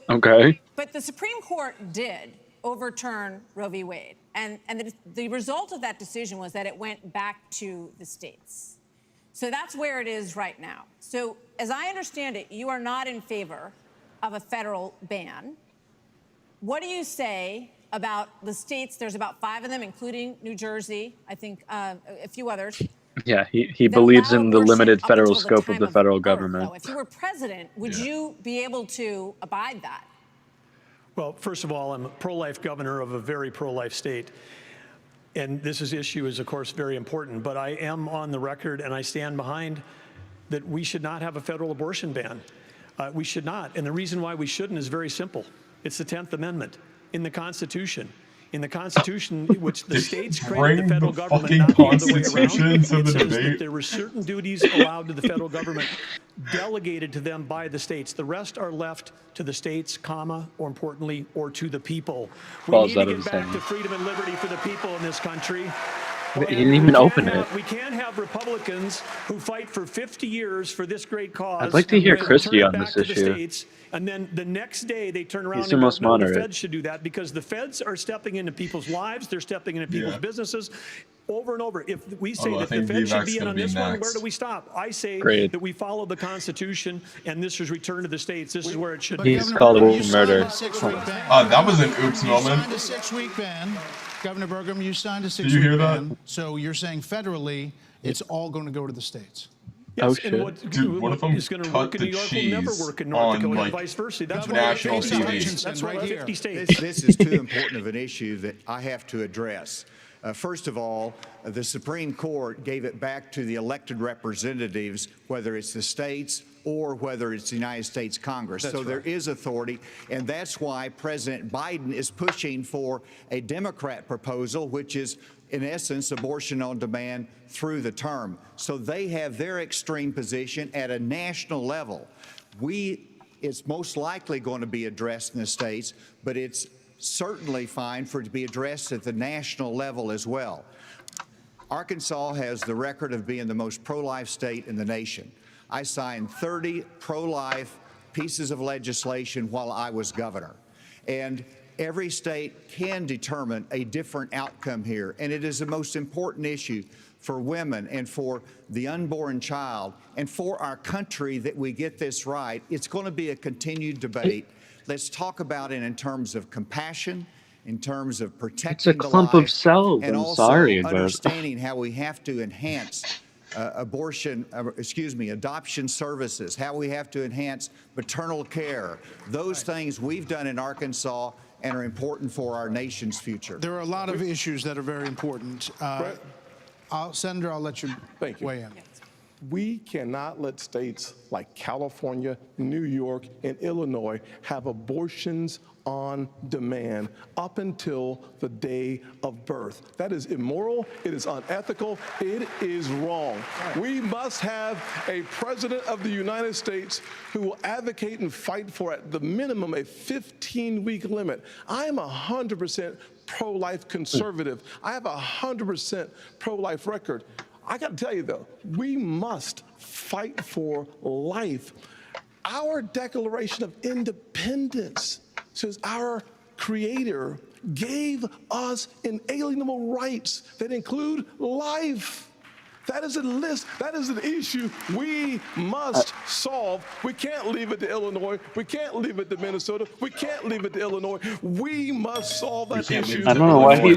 Okay. But the Supreme Court did overturn Roe v. Wade, and the result of that decision was that it went back to the states. So that's where it is right now. So as I understand it, you are not in favor of a federal ban. What do you say about the states? There's about 5 of them, including New Jersey, I think a few others. Yeah, he believes in the limited federal scope of the federal government. If you were president, would you be able to abide that? Well, first of all, I'm a pro-life governor of a very pro-life state. And this issue is, of course, very important. But I am on the record, and I stand behind that we should not have a federal abortion ban. We should not. And the reason why we shouldn't is very simple. It's the 10th Amendment in the Constitution. In the Constitution, which the states created the federal government, not the other way around, it says that there were certain duties allowed to the federal government delegated to them by the states. The rest are left to the states, comma, or importantly, or to the people. We need to get back to freedom and liberty for the people in this country. He didn't even open it. We can't have Republicans who fight for 50 years for this great cause. I'd like to hear Christie on this issue. States, and then the next day they turn around He's and the most go, no, the moderate. feds should do that, because the feds are stepping into people's lives. They're stepping into people's businesses over and over. If we say that the feds should be in on this one, where do we stop? I say that we follow the Constitution, and this is return to the states. This is where it should be. He's called a murder. That was an oops moment. You signed a 6-week ban. Governor Bergman, you signed a 6-week you hear that? ban. So you're saying federally, it's all going to go to the states. Yes, Oh, shit. and what is going to work in New York will never work in North Dakota, and vice versa. That's why national TV. That's why 50 states. This is too important of an issue that I have to address. First of all, the Supreme Court gave it back to the elected representatives, whether it's the states or whether it's the United States Congress. So there is authority, and that's why President Biden is pushing for a Democrat proposal, which is, in essence, abortion on demand through the term. So they have their extreme position at a national level. We It's most likely going to be addressed in the states, but it's certainly fine for it to be addressed at the national level as well. Arkansas has the record of being the most pro-life state in the nation. I signed 30 pro-life pieces of legislation while I was governor. And every state can determine a different outcome here. And it is the most important issue for women and for the unborn child and for our country that we get this right. It's going to be a continued debate. Let's talk about it in terms of compassion, in terms of protecting the clump life, of cells. and I'm also sorry, but understanding how we have to enhance adoption services, how we have to enhance maternal care. Those things we've done in Arkansas and are important for our nation's future. There are a lot of issues that are very important. Senator, I'll let you weigh in. We cannot let states like California, New York, and Illinois have abortions on demand up until the day of birth. That is immoral. It is unethical. It is wrong. We must have a president of the United States who will advocate and fight for, at the minimum, a 15-week limit. I am 100% pro-life conservative. I have a 100% pro-life record. I got to tell you, though, we must fight for life. Our Declaration of Independence says our Creator gave us inalienable rights that include life. That is a list. That is an issue we must solve. We can't leave it to Illinois. We can't leave it to Minnesota. We can't leave it to Illinois. We must solve that issue. I don't know why he.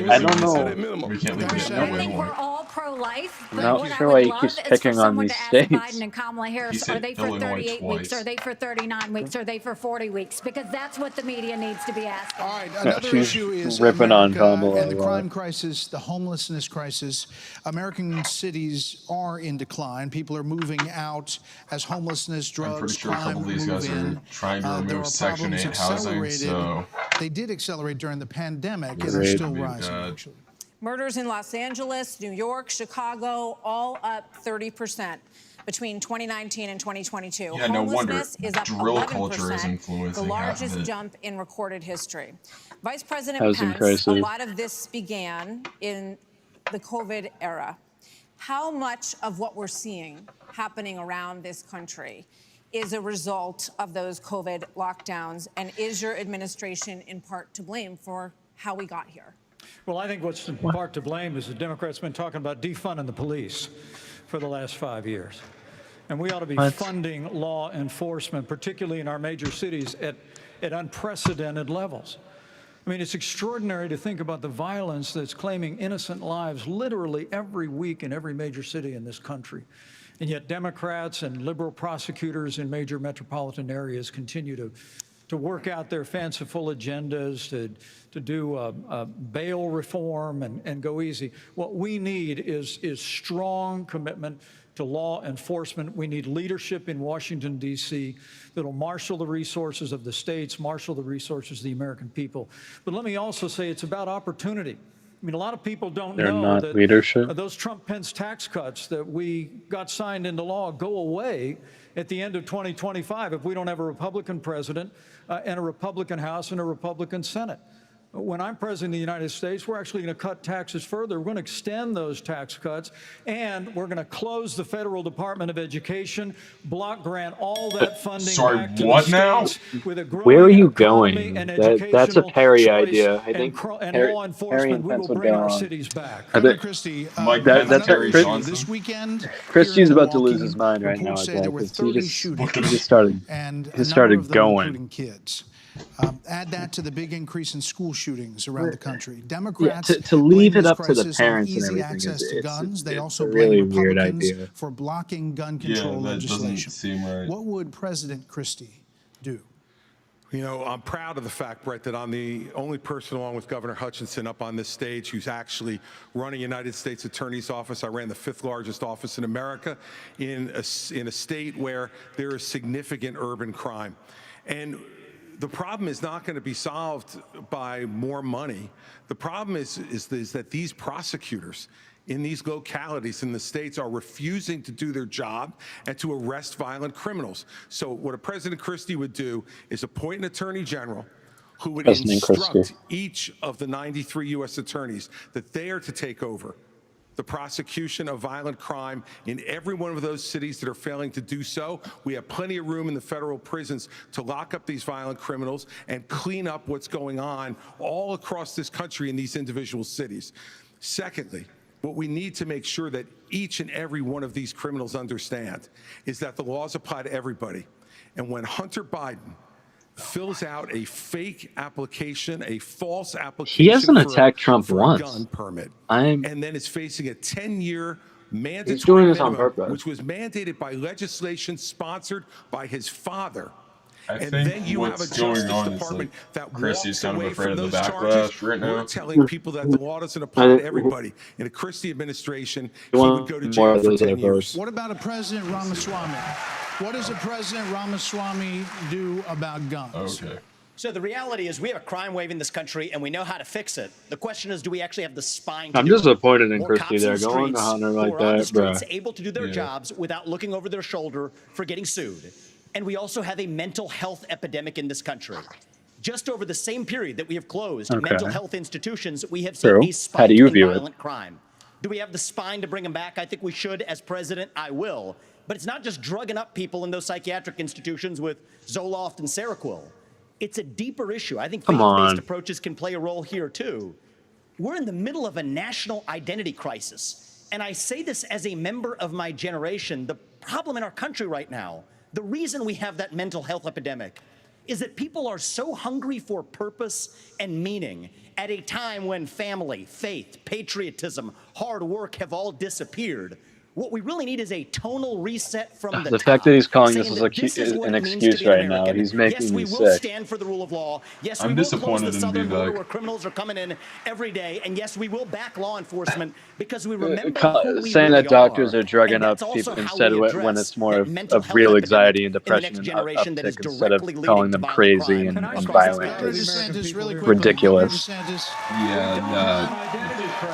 I don't know. We can't leave it to I think Illinois. we're all pro-life, but Not what sure I why would he love keeps is for picking on someone these to ask states. Biden and Kamala Harris, said are they for Illinois 38 weeks, twice. are they for 39 weeks, are they for 40 weeks? Because that's what the media needs to be asking. All right, another she's issue is ripping on America Kamala and the a lot. crime crisis, the homelessness crisis. American cities are in decline. People are moving out as homelessness, drugs, I'm pretty sure a crime couple of these move guys in. are trying to There remove are Section 8 problems housing, accelerated. so They did accelerate during the pandemic and are Great. still I mean, rising, actually. Murders in Los Angeles, New York, Chicago, all up 30% between 2019 and 2022. Yeah, no wonder Homelessness is up drill 11%, culture is the influencing half largest of it. jump in recorded history. Vice President Housing Pence, crisis. a lot of this began in the COVID era. How much of what we're seeing happening around this country is a result of those COVID lockdowns, and is your administration in part to blame for how we got here? Well, I think what's in part to blame is the Democrats have been talking about defunding the police for the last 5 years. And we ought to be funding law enforcement, particularly in our major cities, at unprecedented levels. I mean, it's extraordinary to think about the violence that's claiming innocent lives literally every week in every major city in this country. And yet Democrats and liberal prosecutors in major metropolitan areas continue to work out their fanciful agendas, to do bail reform and go easy. What we need is strong commitment to law enforcement. We need leadership in Washington, D.C. that'll marshal the resources of the states, marshal the resources of the American people. But let me also say it's about opportunity. I mean, a lot of people don't know that leadership. Those Trump-Pence tax cuts that we got signed into law go away at the end of 2025 if we don't have a Republican president and a Republican House and a Republican Senate. When I'm president of the United States, we're actually going to cut taxes further. We're going to extend those tax cuts, and we're going to close the Federal Department of Education, block grant all that funding back to what the now? states with a growing Where are you economy going? and That's a educational Perry choice idea. I and think law Perry enforcement. and We Pence will would bring go our on. cities back. Governor Christie, Mike That- Pence that's and what Terry Chris- Johnson. this weekend, Christie's here in about to lose Milwaukee, his mind right now. reports say there were He 30 just shootings, started. and He a number started of them going. including kids. Add that to the big increase in school shootings around the country. Democrats to leave blame it this up to the crisis on parents and easy everything access is to guns. They it's also a blame really weird Republicans idea. for blocking gun control that doesn't legislation. seem right. What would President Christie do? You know, I'm proud of the fact, Brett, that I'm the only person along with Governor Hutchinson up on this stage who's actually running United States Attorney's Office. I ran the 5th largest office in America in a state where there is significant urban crime. And the problem is not going to be solved by more money. The problem is that these prosecutors in these localities in the states are refusing to do their job and to arrest violent criminals. So what a President Christie would do is appoint an attorney general who would instruct each of the 93 U.S. attorneys that they are to take over the prosecution of violent crime in every one of those cities that are failing to do so. We have plenty of room in the federal prisons to lock up these violent criminals and clean up what's going on all across this country in these individual cities. Secondly, what we need to make sure that each and every one of these criminals understand is that the laws apply to everybody. And when Hunter Biden fills out a fake application, a false application, he hasn't attacked Trump once. Gun permit, and then is facing a 10-year mandatory minimum, which was mandated by legislation sponsored by his father. I think what's going on is like Christie's kind of afraid of the backlash right now. We're telling people that the law doesn't apply to everybody. In a Christie administration, he would go to jail for 10 years. What about a President Ramaswamy? What does a President Ramaswamy do about guns? Okay. So the reality is we have a crime wave in this country and we know how to fix it. The question is, do we actually have the spine to I'm do disappointed it? in Christie there, going to Hunter like that, bro. Able to do their jobs without looking over their shoulder for getting sued. And we also have a mental health epidemic in this country. Just over the same period that we have closed mental health institutions, we have seen a spike in violent crime. Do we have the spine to bring them back? I think we should. As president, I will. But it's not just drugging up people in those psychiatric institutions with Zoloft and Seroquel. It's a deeper issue. I think faith-based approaches can play a role here, too. We're in the middle of a national identity crisis. And I say this as a member of my generation. The problem in our country right now, the reason we have that mental health epidemic, is that people are so hungry for purpose and meaning at a time when family, faith, patriotism, hard work have all disappeared. What we really need is a tonal reset from the fact that he's calling this an excuse right now, he's making me sick. Yes, we will sick. stand for the rule of law. Yes, I'm we will close the disappointed in southern border Vivek. where criminals are coming in every day. And yes, we will back law enforcement because we remember who we saying really that doctors are drugging And up that's people also how instead we of when address it's more that of real anxiety and depression and generation that is uptick instead of directly leading calling to them violent crazy crime. and violent. DeSantis, really quick. Ridiculous.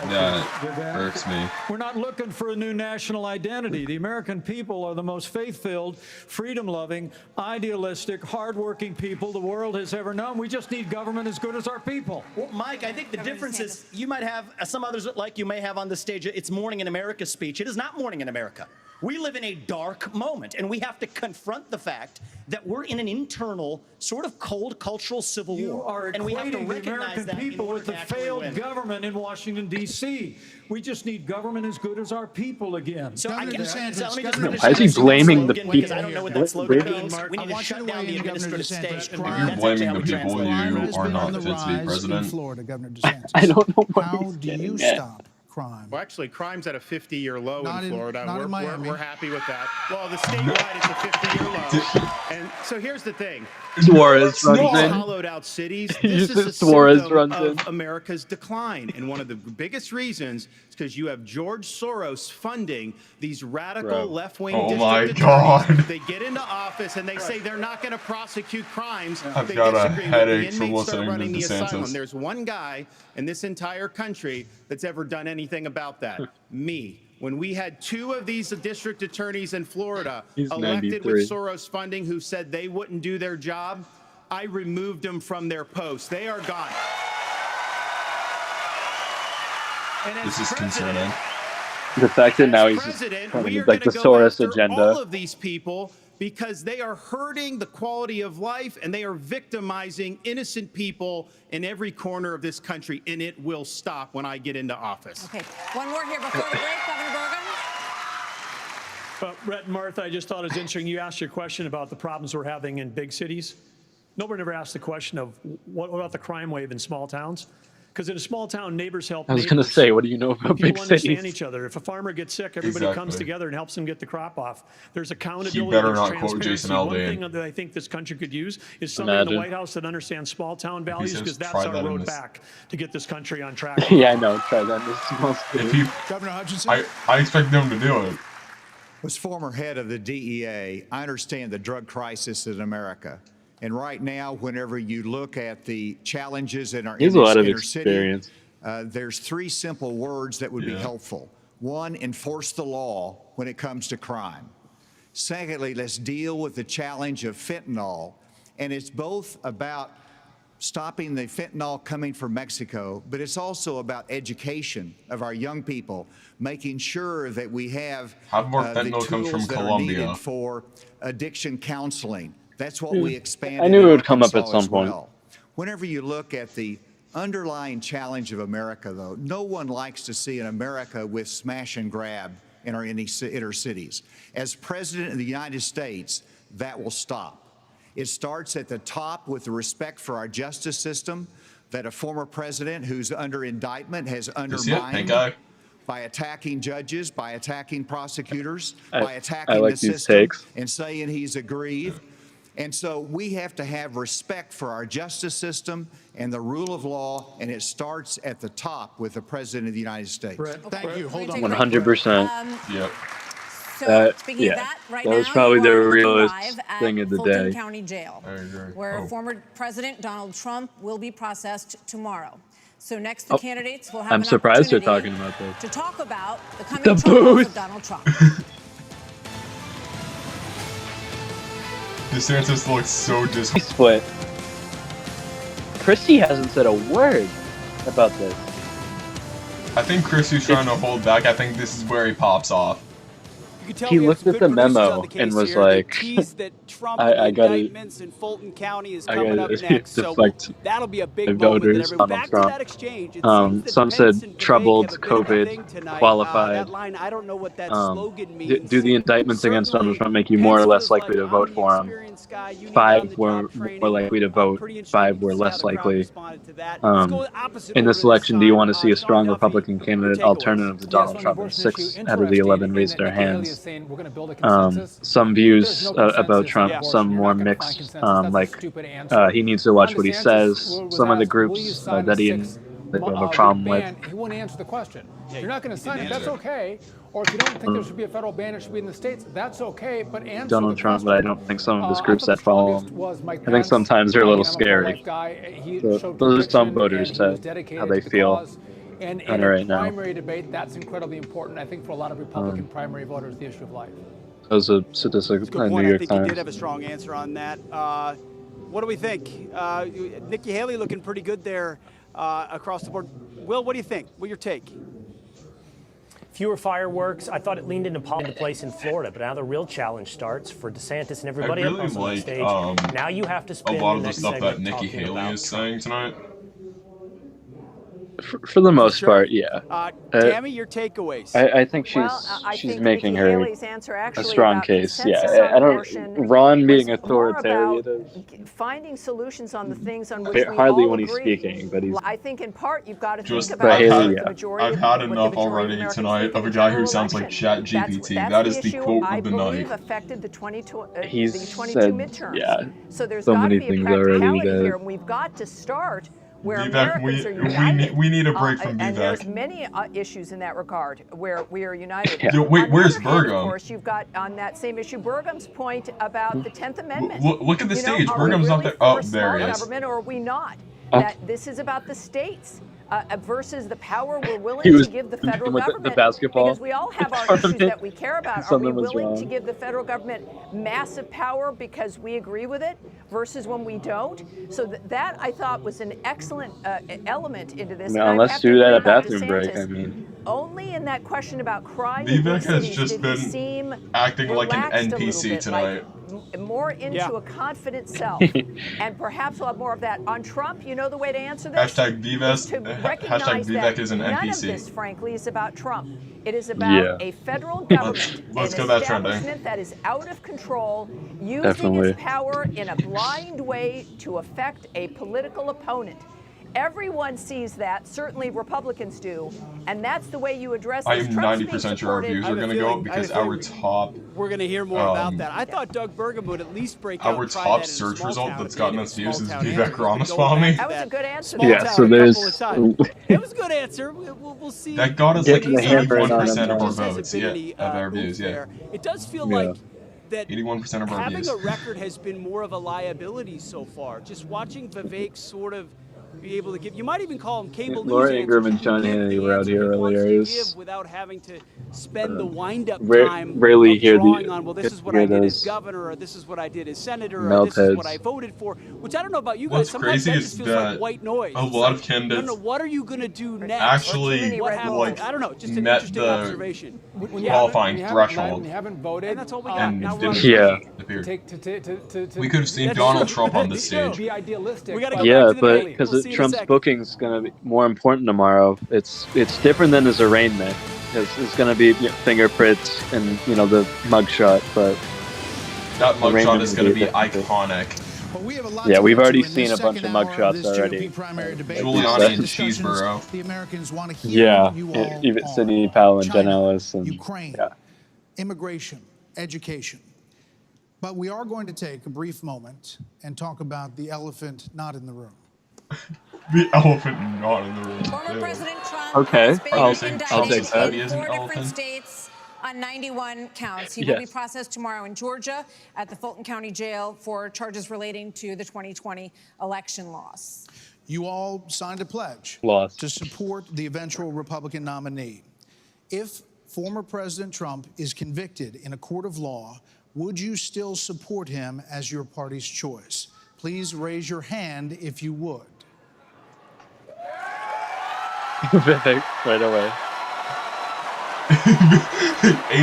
That irks me. We're not looking for a new national identity. The American people are the most faith-filled, freedom-loving, idealistic, hardworking people the world has ever known. We just need government as good as our people. Well, Mike, I think the difference is you might have some others like you may have on the stage. It's Morning in America speech. It is not Morning in America. We live in a dark moment, and we have to confront the fact that we're in an internal, sort of cold cultural civil war. And we have to recognize the American people with the failed government in Washington, D.C. We just need government as good as our people again. So I guess, Why is he blaming the people? I don't know what that slogan means. We need to shut down the administrative state. If you're blaming the people, you are not fit to be president. Florida, Governor DeSantis. I don't know what How do you stop crime? Well, actually, crime's at a 50-year low in Florida. Not in Miami. We're happy with that. Well, the statewide is a 50-year low. And so here's the thing. Suarez runs in. Hollowed out cities. This is a Suarez symptom runs of America's decline. And one of the biggest reasons is because you have George Soros funding these radical left-wing district attorneys. They get into office and they say they're not going to prosecute crimes. I've They got a disagree with headache the from inmates start listening to running the asylum. DeSantis. There's one guy in this entire country that's ever done anything about that. Me. When we had two of these district attorneys in Florida elected with Soros funding who said they wouldn't do their job, I removed them from their posts. They are gone. This is concerning. The fact that now he's just talking like the Soros agenda. All of these people because they are hurting the quality of life and they are victimizing innocent people in every corner of this country, and it will stop when I get into office. Okay, one more here before the break, Governor Bergen. Brett and Martha, I just thought it was interesting. You asked your question about the problems we're having in big cities. Nobody ever asked the question of what about the crime wave in small towns? Because in a small town, neighbors help I was neighbors. going to say, what do you know about big People understand cities? each other. If a farmer gets sick, everybody comes together and helps him get the crop off. There's accountability. You better there's not quote Jason transparency. One Aldean. thing that I think this country could use is somebody in the White House that understands small town values, because that's our road back to get this country on track. Yeah, I know. Try that in the small city. Governor Hutchinson? I expect them to do it. As former head of the DEA, I understand the drug crisis in America. And right now, whenever you look at the challenges in our He has a lot of inner experience. city, there's three simple words that would be helpful. One, enforce the law when it comes to crime. Secondly, let's deal with the challenge of fentanyl. And it's both about stopping the fentanyl coming from Mexico, but it's also about education of our young people, making sure that we have more the fentanyl comes from tools that are Colombia. needed for addiction counseling. That's what we expanded I knew it in would come up at Arkansas some as point. well. Whenever you look at the underlying challenge of America, though, no one likes to see an America with smash and grab in our inner cities. As President of the United States, that will stop. It starts at the top with the respect for our justice system that a former president who's under indictment has undermined by attacking judges, by attacking prosecutors, by attacking like the these system takes. and saying he's aggrieved. And so we have to have respect for our justice system and the rule of law, and it starts at the top with the President of the United States. Brett, thank you. Hold on. 100%. Yep. So speaking of that, right that now was probably you the are looking realest live at thing of the Fulton day. County Jail, I agree. where former President Donald Trump will be processed tomorrow. So next, the candidates will have I'm an surprised they're opportunity talking about this. to talk about the coming The troubles booth. of Donald Trump. DeSantis looks so split. Christie hasn't said a word about this. I think Christie's trying to hold back. I think this is where he pops off. You can tell He we have looked some at good the producers memo on the case and was here. like, The tease that Trump I and the gotta- indictments in Fulton County is I coming up gotta next. So deflect that'll be a the big moment. That voters, everyone, Donald back Trump. to that exchange. It seems that Some Pence said and Vivek troubled, have a bit of a COVID, thing tonight. qualified. That line, I don't know what that slogan means. Do the indictments against Donald Trump make you more or less likely to vote for him? 5 were more likely to vote. 5 were less likely. In this election, do you want to see a strong Republican candidate alternative to Donald Trump? And 6 out of the 11 raised their hands. Some views about Trump, some more mixed. He needs to watch what he says. Some of the groups that he have a problem with. He won't answer the question. If you're not going to sign it, that's okay. Or if you don't think there should be a federal ban, it should be in the states, that's okay. But answer Donald the Trump, question. but I don't think some of his groups that follow him. I think sometimes they're a little scary. Those are some voters to how they feel And in right a now. primary debate, that's incredibly important. I think for a lot of Republican primary voters, the issue of life. That was a statistic in the New I York think he did Times. have a strong answer on that. What do we think? Nikki Haley looking pretty good there across the board. Will, what do you think? What's your take? Fewer fireworks. I thought it leaned into place in Florida, but now the real challenge starts for DeSantis and everybody I really else on the like stage. Now you have to a spend lot the of the next stuff that segment Nikki talking Haley about is saying tonight. For the most part, yeah. Tammy, your takeaways. I think I she's think making Nikki her Haley's answer a actually strong about case. consensus Yeah, on I don't. abortion Ron being was more about authoritative. finding solutions on the things on which we Hardly all when he's agree. speaking, but he's. I think in part you've got to Just think about Haley, the yeah. majority I've of had what the enough majority of already Americans tonight think of a in guy general who sounds like election. ChatGPT. That's That is the issue quote I of the night. believe affected the 22 He's 22 said, midterms. yeah, So there's so got to many be a things already practicality that- here, and we've got to start where Vivek, Americans are united. we need a break from And there's Vivek. many issues in that regard where we are united. Yeah. Yo, wait, On the where's other hand, Burgum? Of course, you've got on that same issue Burgum's point about the 10th Amendment. Look at the You know, stage. are we Burgum's not really there. for Oh, small there he is. government, or are we not? That this is about the states. Versus the power we're willing He was to give the federal with the government. basketball Because we all have our issues that we care about. Are Something we was willing wrong. to give the federal government massive power because we agree with it versus when we don't? So that I thought was an excellent element into this. I mean, And I unless have to do that agree at about bathroom break. DeSantis. I mean, Only in that question about crime in Vivek big has cities just did been he seem acting like an relaxed a little NPC bit, tonight. like more into a confident self. And perhaps we'll have more of that. On Trump, you know the way to answer this? Hashtag Vivek, is to hashtag recognize Vivek that is an none of NPC. this, frankly, is about Trump. It is about a federal government, let's an get that trending. establishment that is out of control, using Definitely. its power in a blind way to affect a political opponent. Everyone sees that, certainly Republicans do, and that's the way you address this. I am Trump's being 90% sure our supported- views are going to go up because our top We're going to hear more about that. I thought Doug Burgum would at least break out. our and try top that in a search small result town that's if gotten he us did views a is small town Vivek answer. Go Ramaswamy. That was a good answer. Yeah, Small so town a there's- couple of times. It was a good answer. We'll see. That got us Get like the hammer on 81% him. of our Just hasn't votes. been Yeah, any, of our oomph views. Yeah, there. It does feel Yeah. like that 81% of our having views. a record has been more of a liability so far. Just watching Vivek sort of be able to give. You might even call them cable Laura news Ingraham answers. and John Hannity were out here earlier. It was Without having to spend the wind-up rarely time rarely of hear drawing on, well, this is what I did as those governor, or this is what I did as senator, or this is what I meltheads. voted for, which I don't know about you guys. What's Sometimes crazy that is just feels that like white noise. a It's lot like, of candidates no, what are you going to do next? actually What happens? like I don't know, just an met interesting the observation. qualifying threshold. When you haven't voted, And that's all we got. And Now didn't we're on appear. We could have seen That's Donald true. Trump on the stage. be idealistic. We got to go Yeah, back to the but daily. because We'll see you in a Trump's second. booking's gonna be more important tomorrow. It's different than his arraignment. It's gonna be fingerprints and the mugshot, but that mugshot arraignment is will going to be different. iconic. Well, we have a lot Yeah, to we've get already to in seen this a bunch of second hour of mugshots this already. GOP primary debate. Giuliani and Discussions Cheeseborough. The Americans want to hear Yeah, you all even on. Sidney Powell and Jen China, Ellis and Ukraine, immigration, education. But we are going to take a brief moment and talk about the elephant not in the room. The elephant not in the room. Former President Trump Okay, has been I'll indicted take that. in 4 different states on 91 counts. He will be Yes. processed tomorrow in Georgia at the Fulton County Jail for charges relating to the 2020 election loss. You all signed a pledge Lost. to support the eventual Republican nominee. If former President Trump is convicted in a court of law, would you still support him as your party's choice? Please raise your hand if you would. Vivek right away.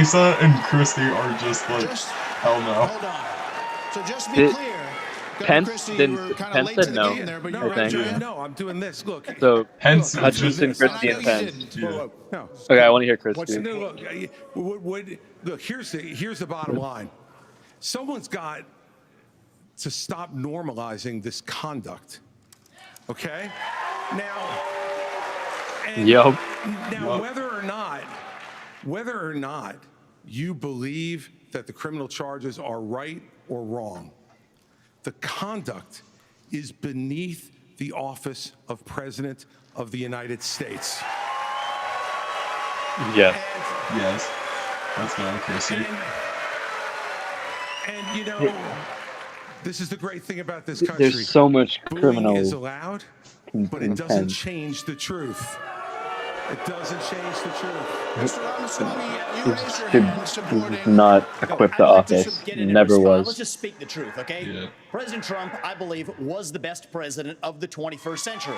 Asa and Christie are just like, hell no. Hold on. So just to be clear, Pence Christie, you didn't. were kind of Pence late to said the no. game there, but you I were think. No, I'm doing this. Look. So Pence Hutchinson, just- Christie, I and know you Pence. didn't. No. Okay, I want to hear What's Christie. Look, here's the bottom line. Someone's got to stop normalizing this conduct. Okay? Now, whether or not you believe that the criminal charges are right or wrong, the conduct is beneath the office of President of the United States. Yes. Yes. That's not Christie. And this is the great thing about this country. There's so much Booing criminal is allowed, but it doesn't intent. change the truth. It doesn't change the truth. Mr. Ramaswamy, you raised your Should hand supporting. not equip the office. Never Let's was. just speak the truth, okay? Yeah. President Trump, I believe, was the best president of the 21st century.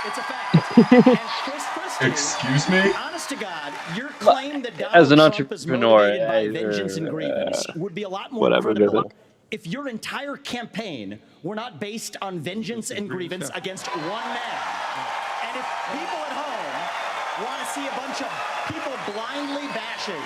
It's a fact. And Chris Christie, Excuse me? honest to God, your claim that Donald As an Trump is entrepreneur, motivated by vengeance and grievance would be a lot more whatever, credible dude. if your entire campaign were not based on vengeance and grievance against one man. And if people at home want to see a bunch of people blindly bashing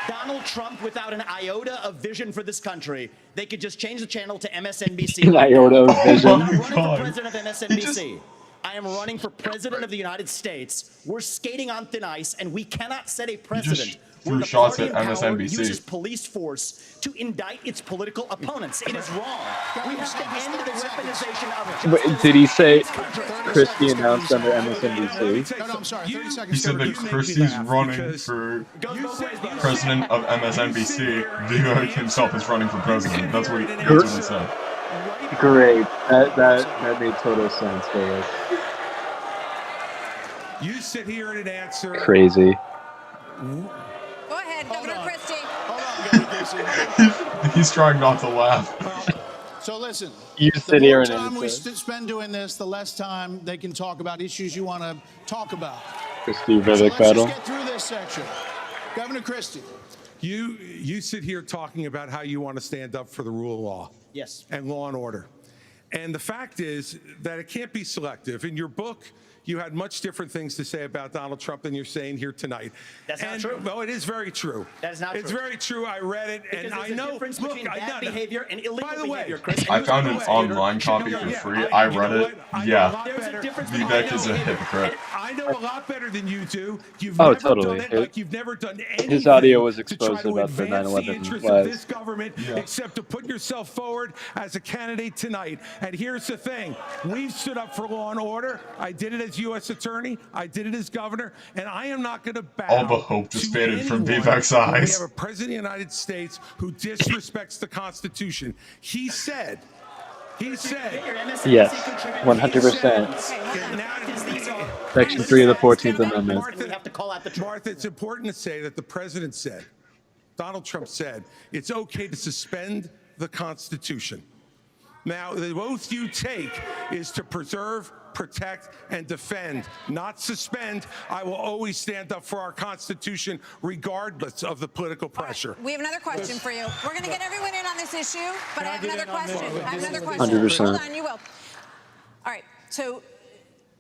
Donald Trump without an iota of vision for this country, they could just change the channel to MSNBC. An iota of vision. I'm not running for president of MSNBC. I am running for president of the United States. We're skating on thin ice, and we cannot set a precedent threw where the shots party at in power MSNBC. uses police force to indict its political opponents. It is wrong. We have to end the weaponization of justice. Wait, did he say in this country. Christie announced under MSNBC? No, I'm sorry. 30 seconds. He said that Christie's running for president of MSNBC. Vivek himself is running for president. That's what he said. Great. That made total sense, David. You sit here and answer. Crazy. Go ahead, Governor Christie. Hold on, Governor Christie. He's trying not to laugh. So listen, You the sit here more and time we answer. spend doing this, the less time they can talk about issues you want to talk about. Christie So Vivek let's battle. just get through this section. Governor Christie. You sit here talking about how you want to stand up for the rule of law. Yes. And law and order. And the fact is that it can't be selective. In your book, you had much different things to say about Donald Trump than you're saying here tonight. That's not true. Well, it is very true. That is not It's true. very true. I read it, Because and there's I a know. difference Look, between bad behavior and illegal by the way, behavior, Chris. I found an online copy for free. I read it. Yeah. There's a difference Vivek is a hypocrite. I know a lot better than you do. You've Oh, never totally. done it like you've never done anything. His audio was to exposed try to about the advance 9/11 interests of this lies. government, except to put yourself forward as a candidate tonight. And here's the thing: we've stood up for law and order. I did it as U.S. attorney. I did it as governor, and I am not going to bow. All the hope just to faded from anyone Vivek's when We eyes. have a president of the United States who disrespects the Constitution. He said He said, Yes, 100%. Section 3 of the 14th Amendment. Martha, it's important to say that the president said, Donald Trump said, it's okay to suspend the Constitution. Now, the oath you take is to preserve, protect, and defend, not suspend. I will always stand up for our Constitution, regardless of the political pressure. Right, we have another question for you. We're going to get everyone in on this issue, but I have another question. I have another question. 100%. Hold on, you will. All right, so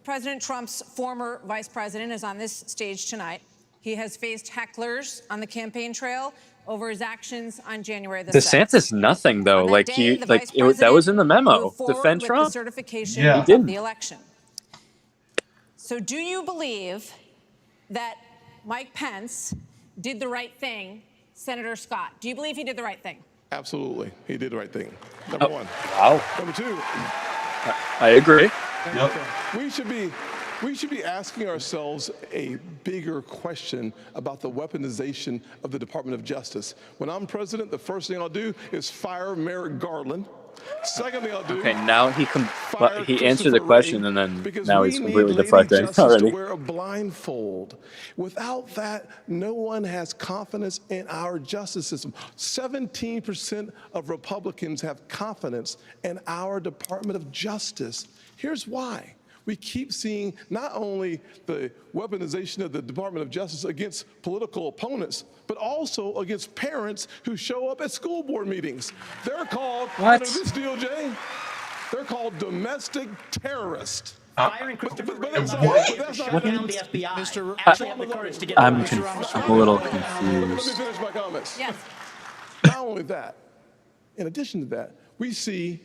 President Trump's former vice president is on this stage tonight. He has faced hecklers on the campaign trail over his actions on January the 6th. DeSantis, nothing though. Like that was in the memo. Defend with Trump. the certification He of didn't. the election. So, do you believe that Mike Pence did the right thing, Senator Scott? Do you believe he did the right thing? Absolutely, he did the right thing. Number one. Wow. Number two. I agree. Yep. We should be asking ourselves a bigger question about the weaponization of the Department of Justice. When I'm president, the first thing I'll do is fire Merrick Garland. Second thing I'll do. Okay, now he answered the question, and then now he's completely deflecting already. To wear a blindfold. Without that, no one has confidence in our justice system. 17% of Republicans have confidence in our Department of Justice. Here's why. We keep seeing not only the weaponization of the Department of Justice against political opponents, but also against parents who show up at school board meetings. They're called, under this DOJ, they're called domestic terrorists. Firing Christopher Wray, shut down the FBI. Actually have the courage to get I'm a little confused. Let me finish my comments. Yes. Not only that, in addition to that, we see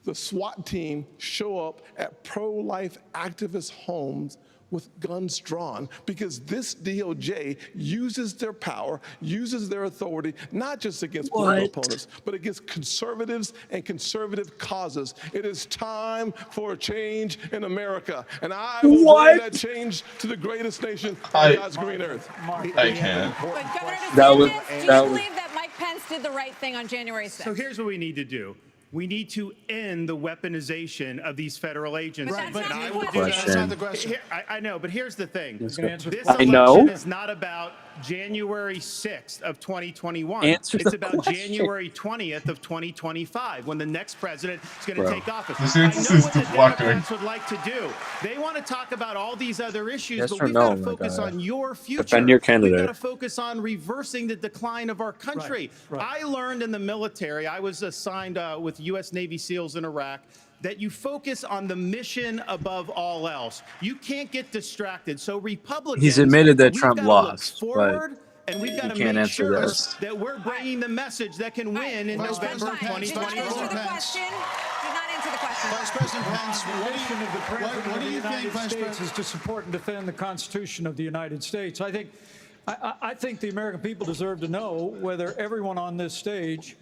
the SWAT team show up at pro-life activist homes with guns drawn because this DOJ uses their power, uses their authority, not just against political opponents, but against conservatives and conservative causes. It is time for a change in America, and I will bring that change to the greatest nation on God's green earth. I can't. But Governor DeSantis, do you believe that Mike Pence did the right thing on January 6th? So here's what we need to do. We need to end the weaponization of these federal agencies. But And I that's will not do the that. question. That's not the question. I know, but here's the thing. This I know. election is not about January 6th of 2021. Answer It's the about question. January 20th of 2025 when the next president is going to take office. DeSantis I know is what the deflecting. Democrats would like to do. They want to talk about all these other issues, Yes but or we've no, got to my focus guy. on your future. Defend your We've got candidate. to focus on reversing the decline of our country. I learned in the military, I was assigned with U.S. Navy SEALs in Iraq, that you focus on the mission above all else. You can't get distracted. So Republicans, He's admitted that we've Trump gotta look lost, forward, and we've got he to can't make answer sure this. that we're bringing the message that can win in Vice November President Pence, 2024. Did not answer the question. Did not answer the question. Vice President Pence, what do you think, United Vice States President? is to support and defend the Constitution of the United States. I think the American people deserve to know whether everyone on this stage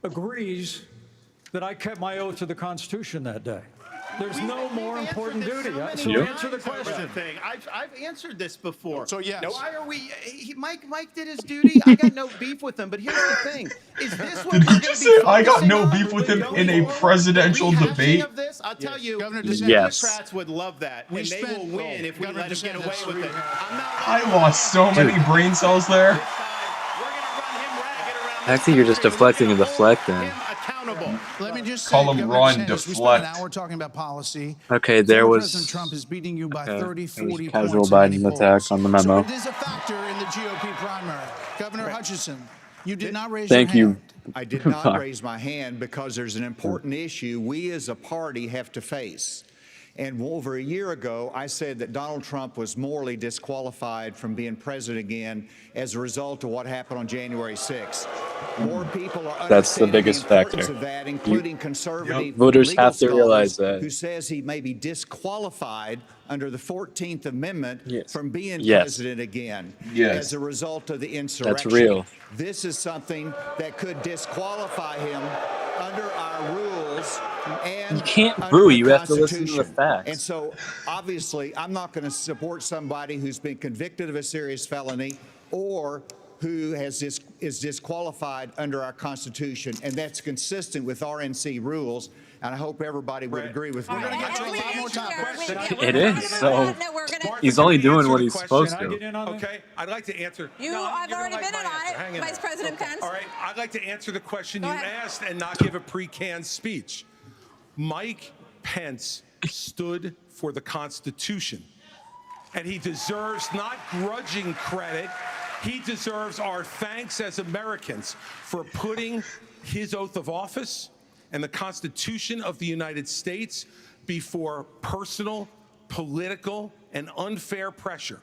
agrees that I kept my oath to the Constitution that day. There's no more important duty. So answer the question. I've answered this before. So yes. Why are we? Mike did his duty. I got no beef with him. But here's the thing: is this what Did we're you going to just be say I got focusing no on beef with him going in a forward? presidential Rehashing debate? of this? I'll tell you, Governor the DeSantis. Democrats would love that, and they spent- will win if we Governor let them get away DeSantis. with it. I'm not. I lost so many brain cells there. We're going to run him ragged around. Actually, you're just deflecting and deflecting. Accountable. Let me just Call say, him Governor Ron DeSantis, we spent Deflect. an hour talking about policy. Okay, there Former was President Trump is beating you by 30, there was 40 a casual points in many Biden attack polls. on the memo. So it is a factor in the GOP primary. Governor Hutchinson, you did not raise Thank your you. hand. I did not raise my hand because there's an important issue we as a party have to face. And over a year ago, I said that Donald Trump was morally disqualified from being president again as a result of what happened on January 6th. More people are That's the understanding biggest importance factor. of that, including conservative Voters legal have to realize scholars that. who says he may be disqualified under the 14th Amendment from being Yes. president again Yes. as a result of the insurrection. real. This is something that could disqualify him under our rules and You can't under boo, the you have to listen to the Constitution. facts. And so, obviously, I'm not going to support somebody who's been convicted of a serious felony or who is disqualified under our Constitution, and that's consistent with RNC rules. and I hope everybody would agree with me. We're going to get to a lot more time. It is. So he's only doing what he's supposed to. Okay, I'd like to answer. I've already been on it, Vice President Pence. All right, I'd like to answer the question you asked and not give a pre-canned speech. Mike Pence stood for the Constitution, and he deserves not grudging credit. He deserves our thanks as Americans for putting his oath of office and the Constitution of the United States before personal, political, and unfair pressure.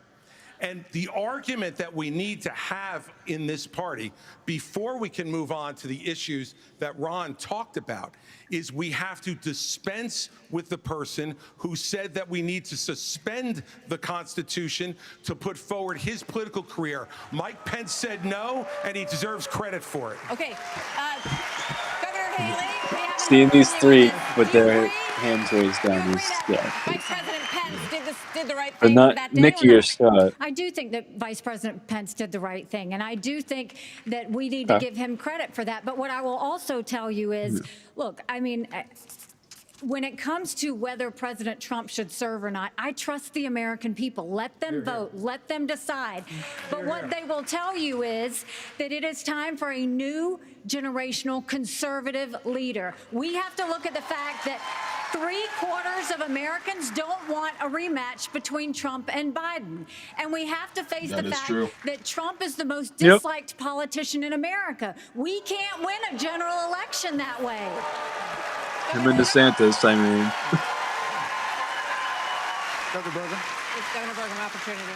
And the argument that we need to have in this party before we can move on to the issues that Ron talked about is we have to dispense with the person who said that we need to suspend the Constitution to put forward his political career. Mike Pence said no, and he deserves credit for it. Okay, Governor Haley, Seeing these three with their hands raised down is, yeah. Vice President Pence did the right But thing not that day Nikki or Scott. I do think that Vice President Pence did the right thing, and I do think that we need to give him credit for that. But what I will also tell you is, look, I mean, when it comes to whether President Trump should serve or not, I trust the American people. Let them vote. Let them decide. But what they will tell you is that it is time for a new generational conservative leader. We have to look at the fact that 3/4 of Americans don't want a rematch between Trump and Biden. And we have to face the fact that Trump is the most disliked politician in America. We can't win a general election that way. Him and DeSantis, I mean. Governor Bergen. It's Governor Bergen, opportunity.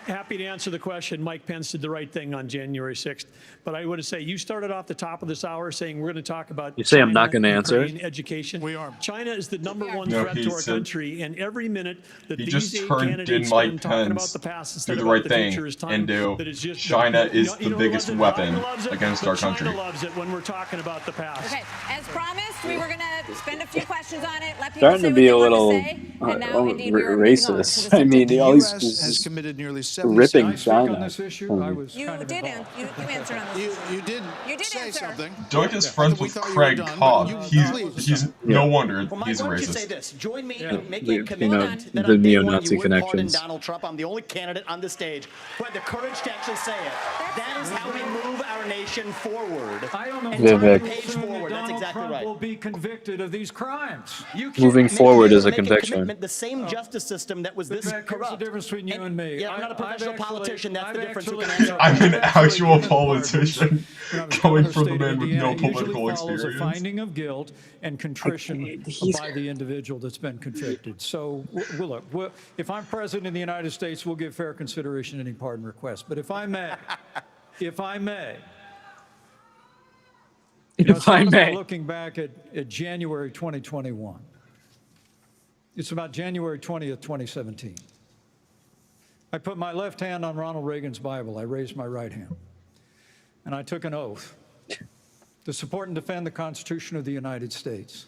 Happy to answer the question. Mike Pence did the right thing on January 6th. But I would say you started off the top of this hour saying we're going to talk about You say China, I'm not going to answer it. Education. We are. China is the #1 threat to our country, and every minute that he these just eight turned candidates in Mike spend talking about Pence the past do instead the about right the thing future is time and do that is just China is the biggest weapon against our country. China loves it when we're talking about the past. Okay, as promised, we were going to spend a few questions on it. Let people Starting say to what be they a want little to say, and now indeed we are racist. I mean, he always has committed nearly 70 ripping China. China. You answered on this. You did say answer. something. Doug is friends with Craig Cobb. He's no wonder he's a Why don't you say racist. this? Join me in making a You commitment know, that the on day one neo-Nazi you would pardon connections. Donald Trump. I'm the only candidate on the stage who had the courage to actually say it. That is how we move our nation forward. I don't know And turn the Vivek. page forward. That's Donald exactly Trump right. will be convicted of these crimes. You can Moving make forward is a make conviction. commitment, the same justice system that was this Vivek, here's the corrupt. difference between you and me. Yeah, I'm not a professional politician. That's the difference. Who can actually- answer? I'm an actual politician When I was going governor from the of man with Indiana, no it usually political follows a experience. finding of guilt and contrition by the individual that's been convicted. So, look, if I'm president of the United States, we'll give fair consideration to any pardon request. But if I may, looking back at January 2021, it's about January 20th, 2017. I put my left hand on Ronald Reagan's Bible. I raised my right hand. And I took an oath to support and defend the Constitution of the United States.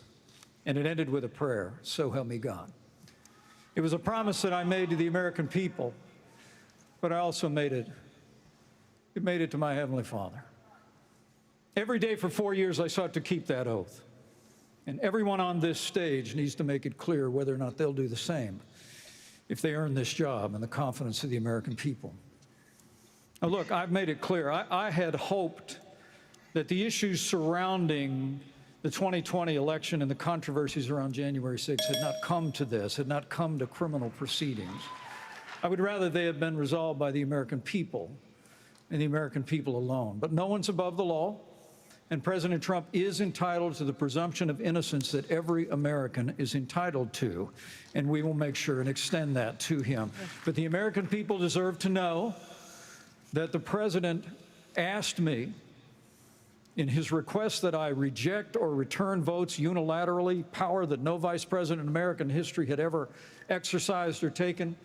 And it ended with a prayer, so help me God. It was a promise that I made to the American people, but I also made it to my Heavenly Father. Every day for 4 years, I sought to keep that oath. And everyone on this stage needs to make it clear whether or not they'll do the same if they earn this job and the confidence of the American people. Now, look, I've made it clear. I had hoped that the issues surrounding the 2020 election and the controversies around January 6th had not come to this, had not come to criminal proceedings. I would rather they had been resolved by the American people and the American people alone. But no one's above the law, and President Trump is entitled to the presumption of innocence that every American is entitled to, and we will make sure and extend that to him. But the American people deserve to know that the president asked me in his request that I reject or return votes unilaterally, power that no vice president in American history had ever exercised or taken.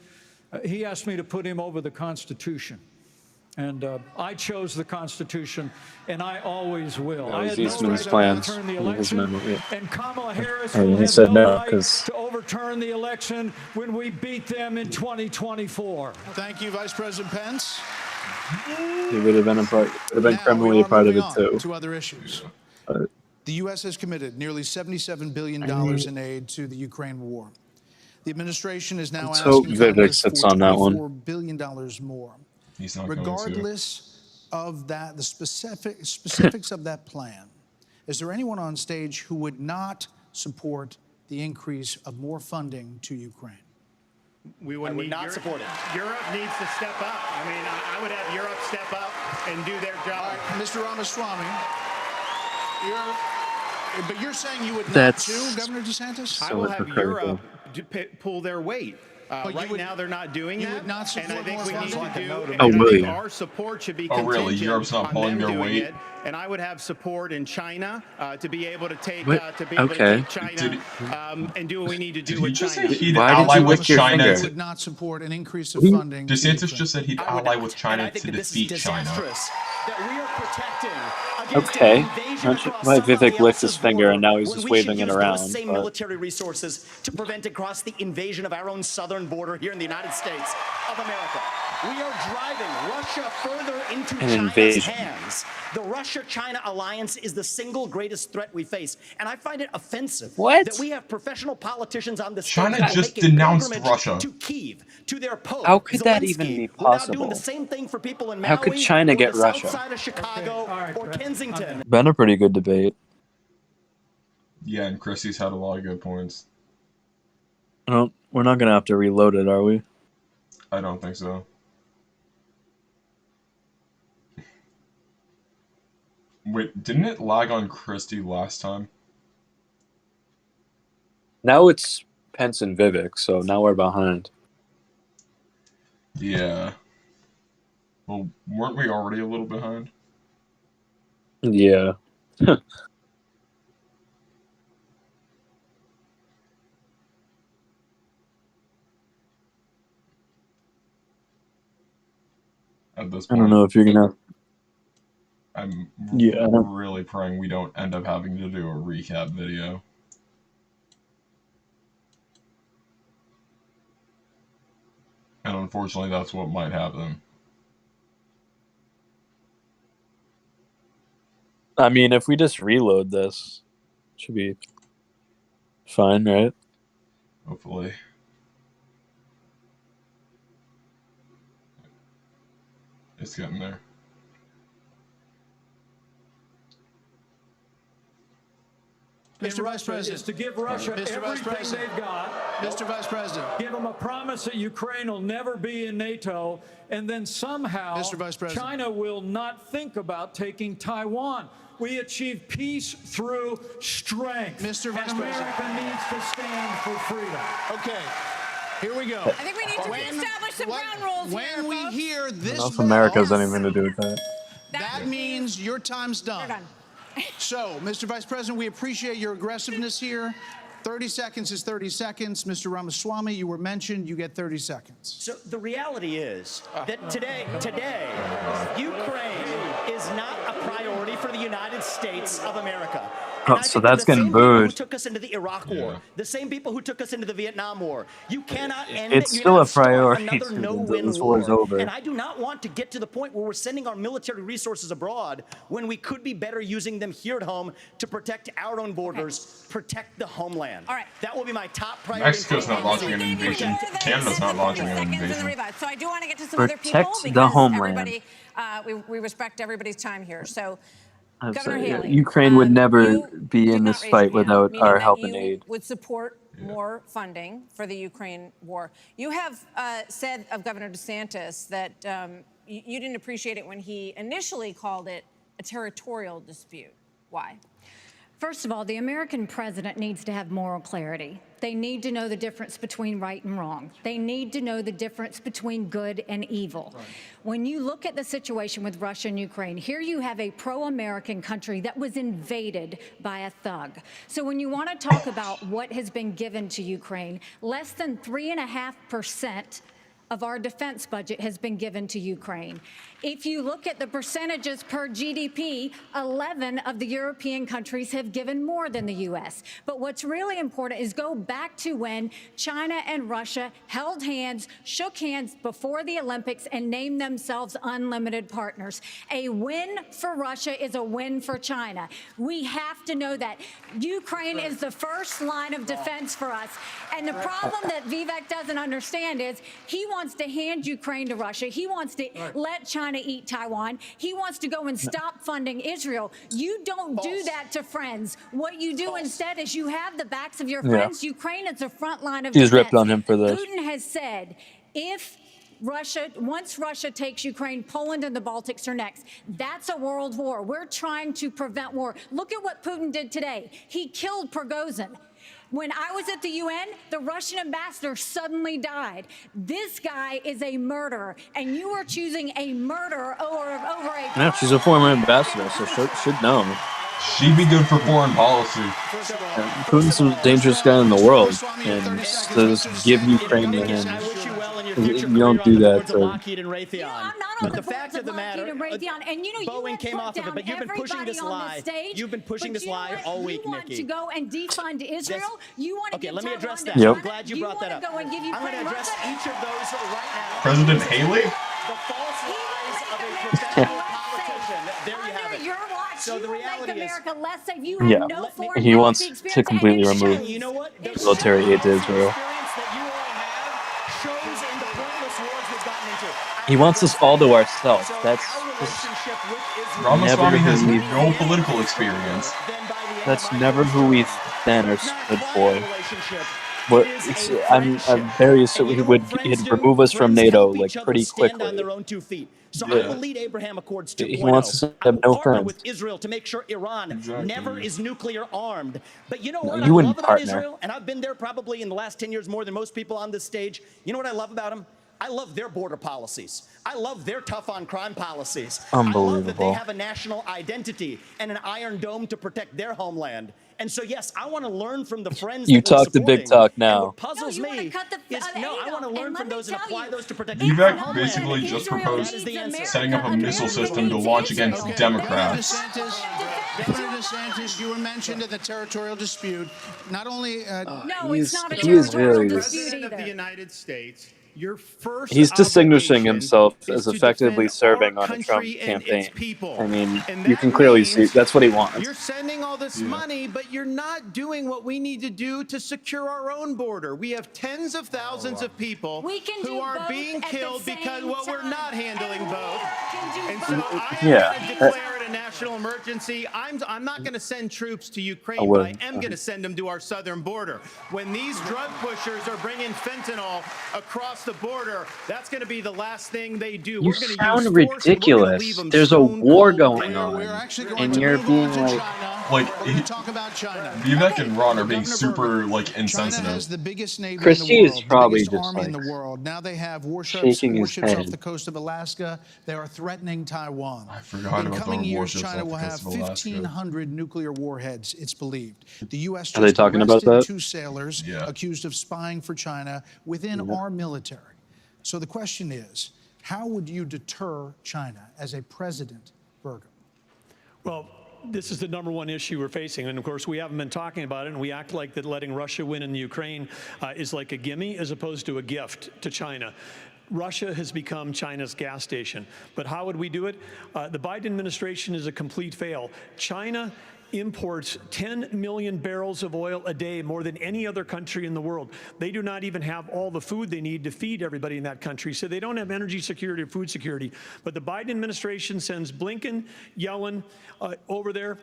He asked me to put him over the Constitution. And I chose the Constitution, and I always will. I had no right to overturn the election, and Kamala Harris will have no right to overturn the election when we beat them in 2024. Thank you, Vice President Pence. He would have been criminally a part of it too. To other issues. The U.S. has committed nearly $77 billion in aid to the Ukraine war. The administration is now Let's hope asking Vivek Congress sits for on that one. $24 billion more. He's not going to. Regardless of that, the specifics of that plan, is there anyone on stage who would not support the increase of more funding to Ukraine? We would not support it. Europe needs to step up. I mean, I would have Europe step up and do their job. All right, Mr. Ramaswamy, but you're saying you would not too, Governor DeSantis? I will have Europe pull their weight. Right now, they're not doing that. You would not support and I think we need to do. Oh, really? Our support should be Oh, really? Europe's not pulling their weight? It. And I would have support in China to be able to take China and do what we need to do with China. He'd ally with China. Would not support an increase of funding. DeSantis just said he'd ally with China to defeat China. That we are protecting Okay. Why Vivek licked his finger and now he's just waving it around. Those same military resources to prevent across the invasion of our own southern border here in the United States of America. We are driving Russia further into China's hands. The Russia-China alliance is the single greatest threat we face, and I find it offensive that we have professional politicians on the stage China just denounced Russia to Kyiv, to their Pope. How could that Zelensky, even be without possible? doing the same thing for people in Maui, How could China or get the Russia? South side of Chicago or Kensington? Been a pretty good debate. Yeah, and Christie's had a lot of good points. Well, we're not gonna have to reload it, are we? I don't think so. Wait, didn't it lag on Christie last time? Now it's Pence and Vivek, so now we're behind. Yeah. Well, weren't we already a little behind? Yeah. At this I point, don't know if you're gonna. I'm Yeah, I don't- really praying we don't end up having to do a recap video. And unfortunately, that's what might happen. I mean, if we just reload this, it should be fine, right? Hopefully. It's getting there. Mr. Vice President. Is to give Russia Mr. Vice everything President. they've got. Mr. Vice President. Give them a promise that Ukraine will never be in NATO, and then somehow Mr. Vice President. China will not think about taking Taiwan. We achieve peace through strength. Mr. Vice and President. America needs to stand for freedom. Okay, here we go. I think we need to establish some ground rules here, When we folks. hear I don't this know if America has anything to do with that. that means your time's done. You're done. So, Mr. Vice President, we appreciate your aggressiveness here. 30 seconds is 30 seconds. Mr. Ramaswamy, you were mentioned. You get 30 seconds. So the reality is that today, Ukraine is not a priority for the United States of America. Oh, so that's getting booed. Who took us into the Iraq War, the same people who took us into the Vietnam War. You cannot end It's you still cannot a priority start another to them no-win this war's war. over. And I do not want to get to the point where we're sending our military resources abroad when we could be better using them here at home to protect our own borders, protect the homeland. All right. That will be my top priority. Mexico's not launching an invasion. Canada's not launching an invasion. So I do want to get to some other people Protect the because homeland. everybody, we respect everybody's time here. So, I'm Governor sorry, Haley, Ukraine would never you be in did this not raise fight your hand, without meaning our that help and you aid. would support more funding for the Ukraine war. You have said of Governor DeSantis that you didn't appreciate it when he initially called it a territorial dispute. Why? First of all, the American president needs to have moral clarity. They need to know the difference between right and wrong. They need to know the difference between good and evil. Right. When you look at the situation with Russia and Ukraine, here you have a pro-American country that was invaded by a thug. So when you want to talk about what has been given to Ukraine, less than 3.5% of our defense budget has been given to Ukraine. If you look at the percentages per GDP, 11 of the European countries have given more than the U.S. But what's really important is go back to when China and Russia held hands, shook hands before the Olympics, and named themselves unlimited partners. A win for Russia is a win for China. We have to know that. Ukraine is the first line of defense for us. And the problem that Vivek doesn't understand is he wants to hand Ukraine to Russia. He wants to let China eat Taiwan. He wants to go and stop funding Israel. You don't do that to friends. What you do instead is you have the backs of your friends. Ukraine is the front line of He's defense. ripped on him for this. Putin has said, once Russia takes Ukraine, Poland and the Baltics are next. That's a world war. We're trying to prevent war. Look at what Putin did today. He killed Prigozhin. When I was at the UN, the Russian ambassador suddenly died. This guy is a murderer, and you are choosing a murderer over a... Yeah, she's a former ambassador, so should know. She'd be good for foreign policy. Putin's the dangerous guy in the world, and to just give Ukraine to him. You don't do that. Lockheed and Raytheon. I'm not on the fact of the matter. And you know, Boeing came off of it, but you've been pushing this lie. You've been pushing this lie all week, Nikki. You want to go and defund Israel? You want to okay, let me address that. Yep. I'm glad you brought that up. I'm going to address each of those right now. President Haley? The false lies of a professional politician. There you have it. Your watch, so the reality is, America less safe. You have no foreign he wants policy to completely remove military aid to Israel. He wants us all to ourselves. That's Ramaswamy has who no political experience. That's never who we've been or stood for. I'm very certain he'd remove us from NATO like pretty quickly. on their own 2 feet. So I will lead Abraham Accords 2.0. He wants us to have no partner friends. with Israel to make sure Iran never is nuclear armed. But you know what you I wouldn't love about partner. Israel? And I've been there probably in the last 10 years more than most people on this stage. You know what I love about them? I love their border policies. I love their tough on crime policies. Unbelievable. I love that they have a national identity and an iron dome to protect their homeland. And so, yes, I want to learn from the friends You that we're talk the big talk supporting. now. And what puzzles me is, I want to learn from those and apply those to protect Vivek basically just proposed setting up a missile system to launch against Democrats. Governor DeSantis, you were mentioned in the territorial dispute. Not only no, it's not a really President of the United States. Your first he's distinguishing obligation himself is as to effectively defend serving our on a Trump country and campaign. its people. I mean, And you that can clearly means see that's what he wants. You're sending all this money, but you're not doing what we need to do to secure our own border. We have tens of thousands of people who are being killed because we're not handling both. And so I'm going to declare it a national emergency. I'm not going to send troops to Ukraine, but I am going to send them to our southern border. When these drug pushers are bringing fentanyl across the border, that's going to be the last thing they do. You sound ridiculous. There's a war going on, and you're being like, talk about China. Vivek and Ron are being super insensitive. China has the biggest navy Christie in the world, is probably the biggest just army in like the world. Now they have shaking his warships off head. the coast of Alaska. They are threatening Taiwan. I forgot in about coming the years, warships China off the will have coast of Alaska. 1,500 nuclear warheads. It's believed. The U.S. Are they just talking about arrested that? 2 sailors accused of spying for China within our military. So the question is, how would you deter China as a president, Virgo? Well, this is the #1 issue we're facing. And of course, we haven't been talking about it, and we act like that letting Russia win in the Ukraine is like a gimme as opposed to a gift to China. Russia has become China's gas station. But how would we do it? The Biden administration is a complete fail. China imports 10 million barrels of oil a day, more than any other country in the world. They do not even have all the food they need to feed everybody in that country, so they don't have energy security or food security. But the Biden administration sends Blinken, Yellen over there.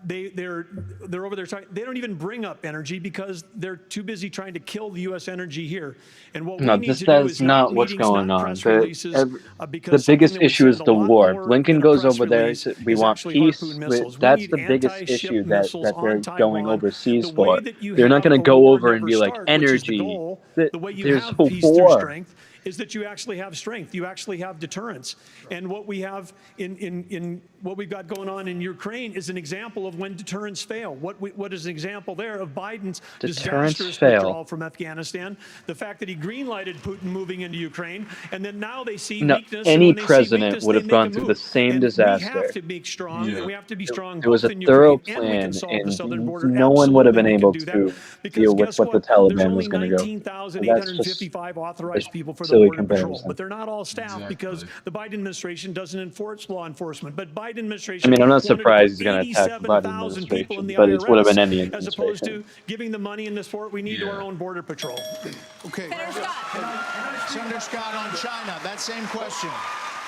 They're over there talking. They don't even bring up energy because they're too busy trying to kill the U.S. energy here. And what we need to do is not what's going on. The biggest that issue would is send the a lot war. more Blinken than a goes press over there. release We is want actually peace. harpoon missiles. We That's need the biggest anti-ship issue that missiles they're on going Taiwan. overseas The way for. that you They're not have going a to go war over and never be like start, which is the energy. goal, the way you There's have a peace through war. strength is that you actually have strength. You actually have deterrence. And what we have in what we've got going on in Ukraine is an example of when deterrence fail. What is an example there of Biden's disastrous withdrawal from Afghanistan, the fact that he greenlighted Putin moving into Ukraine, and then now they see weakness. Any president would have gone through the same disaster. We have to be strong, and we have to be strong It was both a in thorough Ukraine and we plan, can solve the southern border. and no one would have been able Absolutely, we can to do that. deal with Guess what the There's Taliban only was going to go. 19,855 authorized people for the silly Border Patrol, comparison. but they're not all staffed because the Biden administration doesn't enforce law enforcement. But Biden I administration mean, I'm not wanted to surprised put he's going to attack the Biden 87,000 people in administration, the but it would have been IRS, any as opposed to administration. giving the money in the sport we need to our own Border Patrol. Okay. Senator Scott, on China, that same question.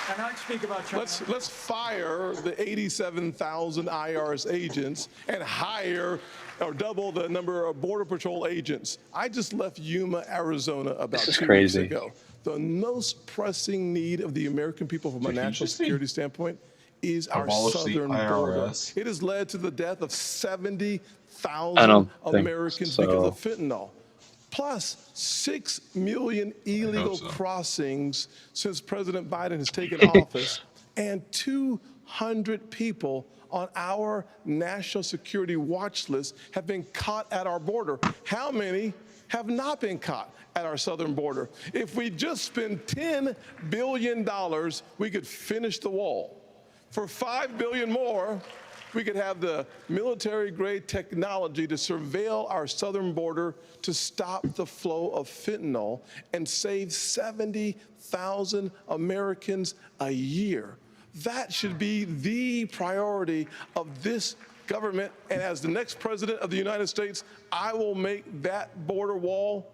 Can I speak about China? Let's fire the 87,000 IRS agents and hire or double the number of Border Patrol agents. I just left Yuma, Arizona about 2 weeks ago. The most pressing need of the American people from a national security standpoint is our southern border. It has led to the death of 70,000 Americans because of fentanyl. Plus 6 million illegal crossings since President Biden has taken office, and 200 people on our national security watch list have been caught at our border. How many have not been caught at our southern border? If we just spend $10 billion, we could finish the wall. For $5 billion more, we could have the military-grade technology to surveil our southern border to stop the flow of fentanyl and save 70,000 Americans a year. That should be the priority of this government. And as the next president of the United States, I will make that border wall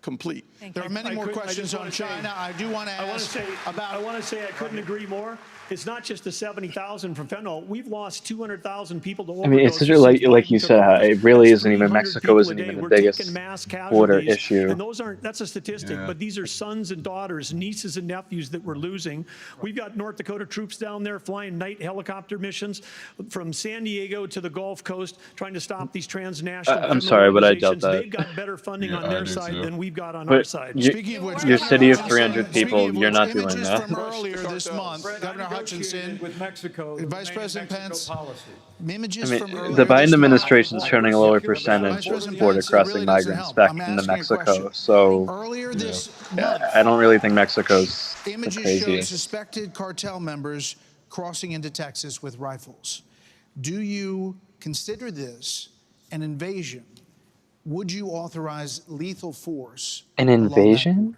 complete. There are many more questions on China. I do want to ask about. I want to say I couldn't agree more. It's not just the 70,000 from fentanyl. We've lost 200,000 people to overdose. I mean, it's just like you said, it really isn't even, Mexico isn't even the biggest border issue. And that's a statistic, but these are sons and daughters, nieces and nephews that we're losing. We've got North Dakota troops down there flying night helicopter missions from San Diego to the Gulf Coast, trying to stop these transnational I'm sorry, but I doubt that. They've got better funding on their side than we've got on our side. Speaking of which, your city of 300 people, you're not doing that. From earlier this month, Governor Hutchinson, with Mexico, Vice President Pence, images I from mean, earlier the Biden this administration is month. showing a lower percentage of border crossing migrants back into Mexico. So Earlier this I don't really think Mexico's the images showed craziest. suspected cartel members crossing into Texas with rifles. Do you consider this an invasion? Would you authorize lethal force? An invasion?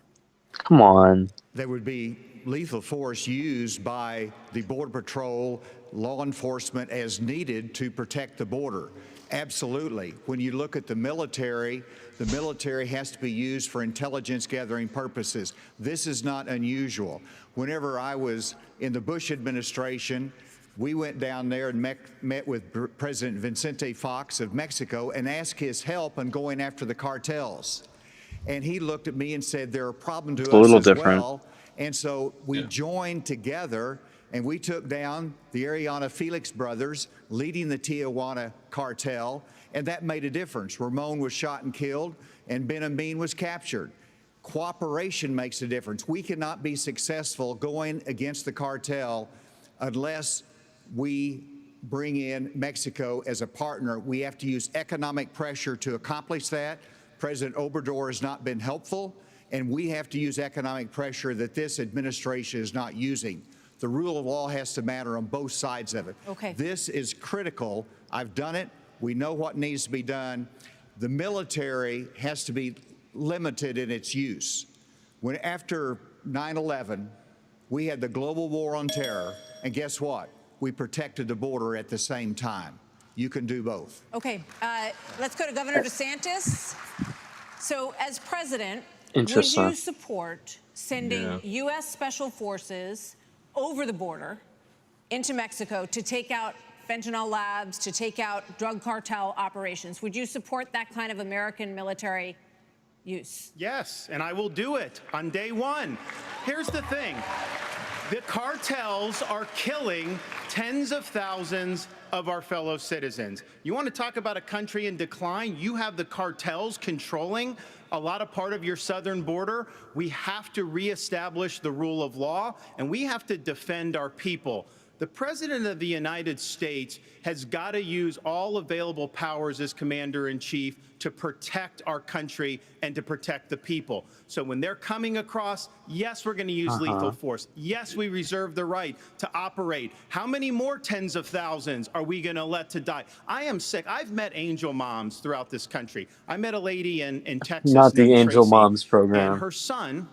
Come on. There would be lethal force used by the Border Patrol, law enforcement as needed to protect the border. Absolutely. When you look at the military has to be used for intelligence gathering purposes. This is not unusual. Whenever I was in the Bush administration, we went down there and met with President Vicente Fox of Mexico and asked his help in going after the cartels. And he looked at me and said, they're a problem to us as well. And so we joined together and we took down the Ariana Felix brothers leading the Tijuana cartel, and that made a difference. Ramon was shot and killed, and Ben Amin was captured. Cooperation makes a difference. We cannot be successful going against the cartel unless we bring in Mexico as a partner. We have to use economic pressure to accomplish that. President Obrador has not been helpful, and we have to use economic pressure that this administration is not using. The rule of law has to matter on both sides of it. Okay. This is critical. I've done it. We know what needs to be done. The military has to be limited in its use. When after 9/11, we had the global war on terror, and guess what? We protected the border at the same time. You can do both. Okay, let's go to Governor DeSantis. So as president, would Interesting. you support sending U.S. Special Forces over the border into Mexico to take out fentanyl labs, to take out drug cartel operations? Would you support that kind of American military use? Yes, and I will do it on day one. Here's the thing. The cartels are killing tens of thousands of our fellow citizens. You want to talk about a country in decline? You have the cartels controlling a lot of part of your southern border. We have to reestablish the rule of law, and we have to defend our people. The President of the United States has got to use all available powers as Commander-in-Chief to protect our country and to protect the people. So when they're coming across, yes, we're going to use lethal force. Yes, we reserve the right to operate. How many more tens of thousands are we going to let to die? I am sick. I've met angel moms throughout this country. I met a lady in Texas Not the named Angel Tracy, Moms program. and her son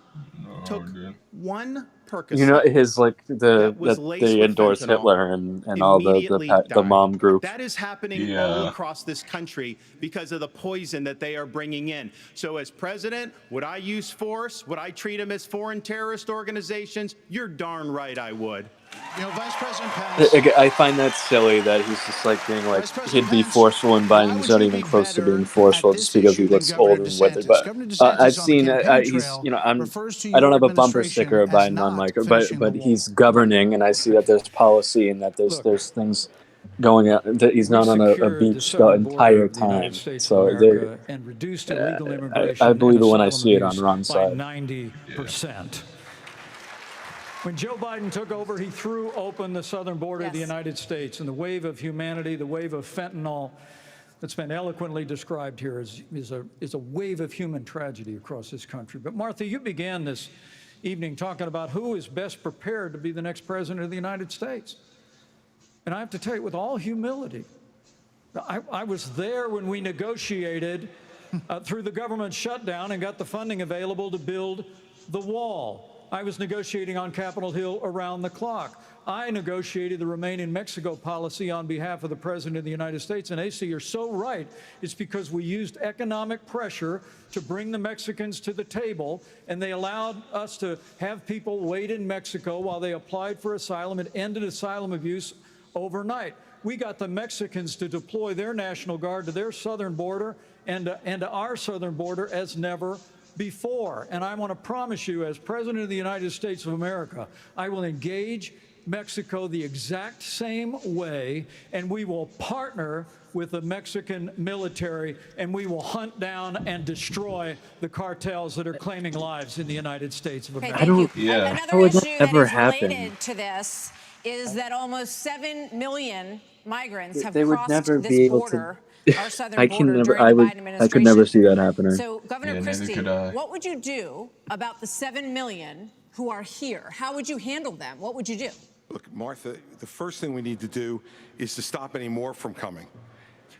took one Percocet. You know, his like that was that laced they with endorse fentanyl, Hitler and all immediately the died. mom groups. That is happening all across this country because of the poison that they are bringing in. So as president, would I use force? Would I treat them as foreign terrorist organizations? You're darn right I would. You know, Vice President Pence. I find that silly that he's just like being like he'd be forceful in Biden. He's not even close to being forceful just because he looks older and withered. But I've seen he's I don't have a bumper sticker of Biden on my but he's governing, and I see that there's policy and that there's things going on that he's not on a beach the entire time. So and reduced illegal immigration I believe it when I see it on abuse Ron's by side. 90%. When Joe Biden took over, he threw open the southern border of the United States, and the wave of humanity, the wave of fentanyl that's been eloquently described here is a wave of human tragedy across this country. But Martha, you began this evening talking about who is best prepared to be the next president of the United States. And I have to tell you, with all humility, I was there when we negotiated through the government shutdown and got the funding available to build the wall. I was negotiating on Capitol Hill around the clock. I negotiated the Remain in Mexico policy on behalf of the President of the United States. And AC, you're so right. It's because we used economic pressure to bring the Mexicans to the table, and they allowed us to have people wait in Mexico while they applied for asylum and ended asylum abuse overnight. We got the Mexicans to deploy their National Guard to their southern border and to our southern border as never before. And I want to promise you, as President of the United States of America, I will engage Mexico the exact same way, and we will partner with the Mexican military, and we will hunt down and destroy the cartels that are claiming lives in the United States of America. Another issue that ever is happen? related to this is that almost 7 million migrants have They would crossed never this be able border, our southern I can border never. during the Biden administration. I could never see that happening. So, Governor Christie, what would you do about the 7 million who are here? How would you handle them? What would you do? Look, Martha, the first thing we need to do is to stop any more from coming.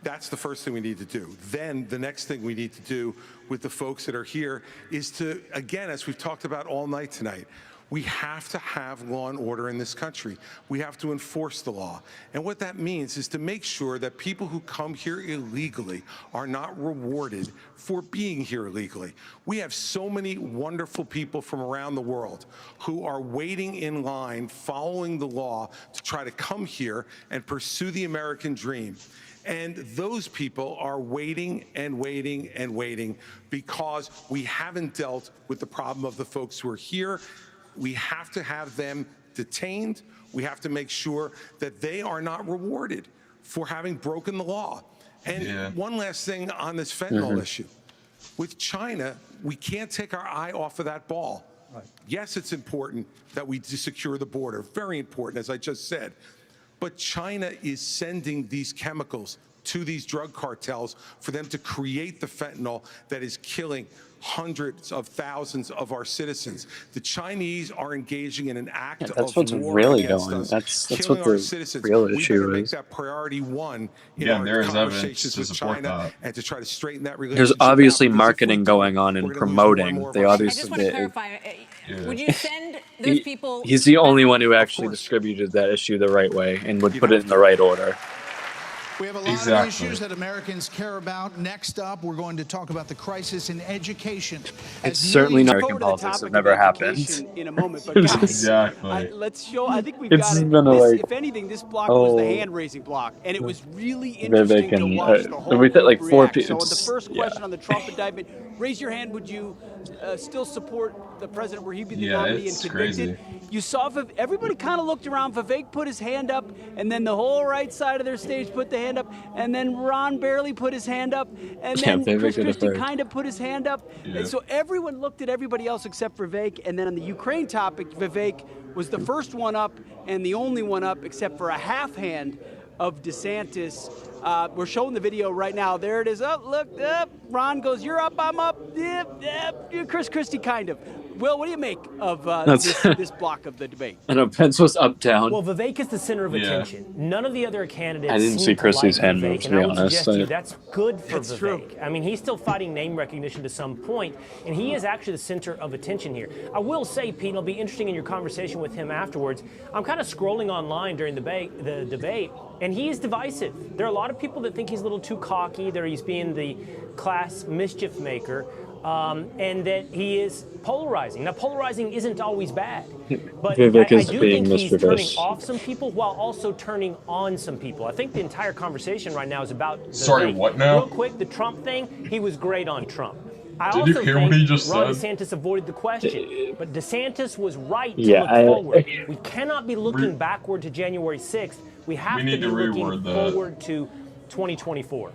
That's the first thing we need to do. Then the next thing we need to do with the folks that are here is to, again, as we've talked about all night tonight, we have to have law and order in this country. We have to enforce the law. And what that means is to make sure that people who come here illegally are not rewarded for being here illegally. We have so many wonderful people from around the world who are waiting in line, following the law to try to come here and pursue the American dream. And those people are waiting and waiting and waiting because we haven't dealt with the problem of the folks who are here. We have to have them detained. We have to make sure that they are not rewarded for having broken the law. And one last thing on this fentanyl issue. With China, we can't take our eye off of that ball. Right. Yes, it's important that we secure the border. Very important, as I just said. But China is sending these chemicals to these drug cartels for them to create the fentanyl that is killing hundreds of thousands of our citizens. The Chinese are engaging in an act that's of what's war really against going. us, That's killing what our the citizens. real We issue better make is. that priority one in Yeah, our there is evidence conversations to with support China that. and to try to straighten that relationship. There's obviously out, because if we marketing don't, going on and we're gonna lose more and promoting. more of They our I obviously just want to clarify. Would you send those people? He's the only one who actually distributed that issue the right way and would put it in the right order. We have a lot of issues that Americans care about. Next up, we're going to talk about the crisis in education. It's certainly not American politics. Have never happened. In a moment, but guys, exactly. let's show. I think we've It's got it. been This, like, if anything, this block was the hand-raising block, and it was really Vivek interesting to and watch the whole we said like group 4 react. people. So, on the first question on the Trump indictment, raise your hand. Would you still support the president where he'd be the nominee and convicted? You saw everybody kind of looked around. Vivek put his hand up, and then the whole right side of their stage put the hand up, and then Ron barely put his hand up, and then Chris Christie kind of put his hand up. And so everyone looked at everybody else except for Vivek. And then on the Ukraine topic, Vivek was the first one up and the only one up except for a half hand of DeSantis. We're showing the video right now. There it is. Oh, look, up. Ron goes, you're up, I'm up. Chris Christie kind of. Will, what do you make of this block of the debate? I know Pence was up, down. Well, Vivek is the center of attention. None of the other candidates. I didn't see Christie's hand move, to be honest. That's good for Vivek. True. I mean, he's still fighting name recognition to some point, and he is actually the center of attention here. I will say, Pete, it'll be interesting in your conversation with him afterwards. I'm kind of scrolling online during the debate, and he is divisive. There are a lot of people that think he's a little too cocky, that he's being the class mischief maker. And that he is polarizing. Now, polarizing isn't always bad, but I do think he's turning off some people while also turning on some people. I think the entire conversation right now is about Sorry, what now? Real quick, the Trump thing, he was great on Trump. Did you hear what he just said? Ron DeSantis avoided the question, but DeSantis was right to look forward. We cannot be looking backward to January 6th. We have to be looking forward to 2024.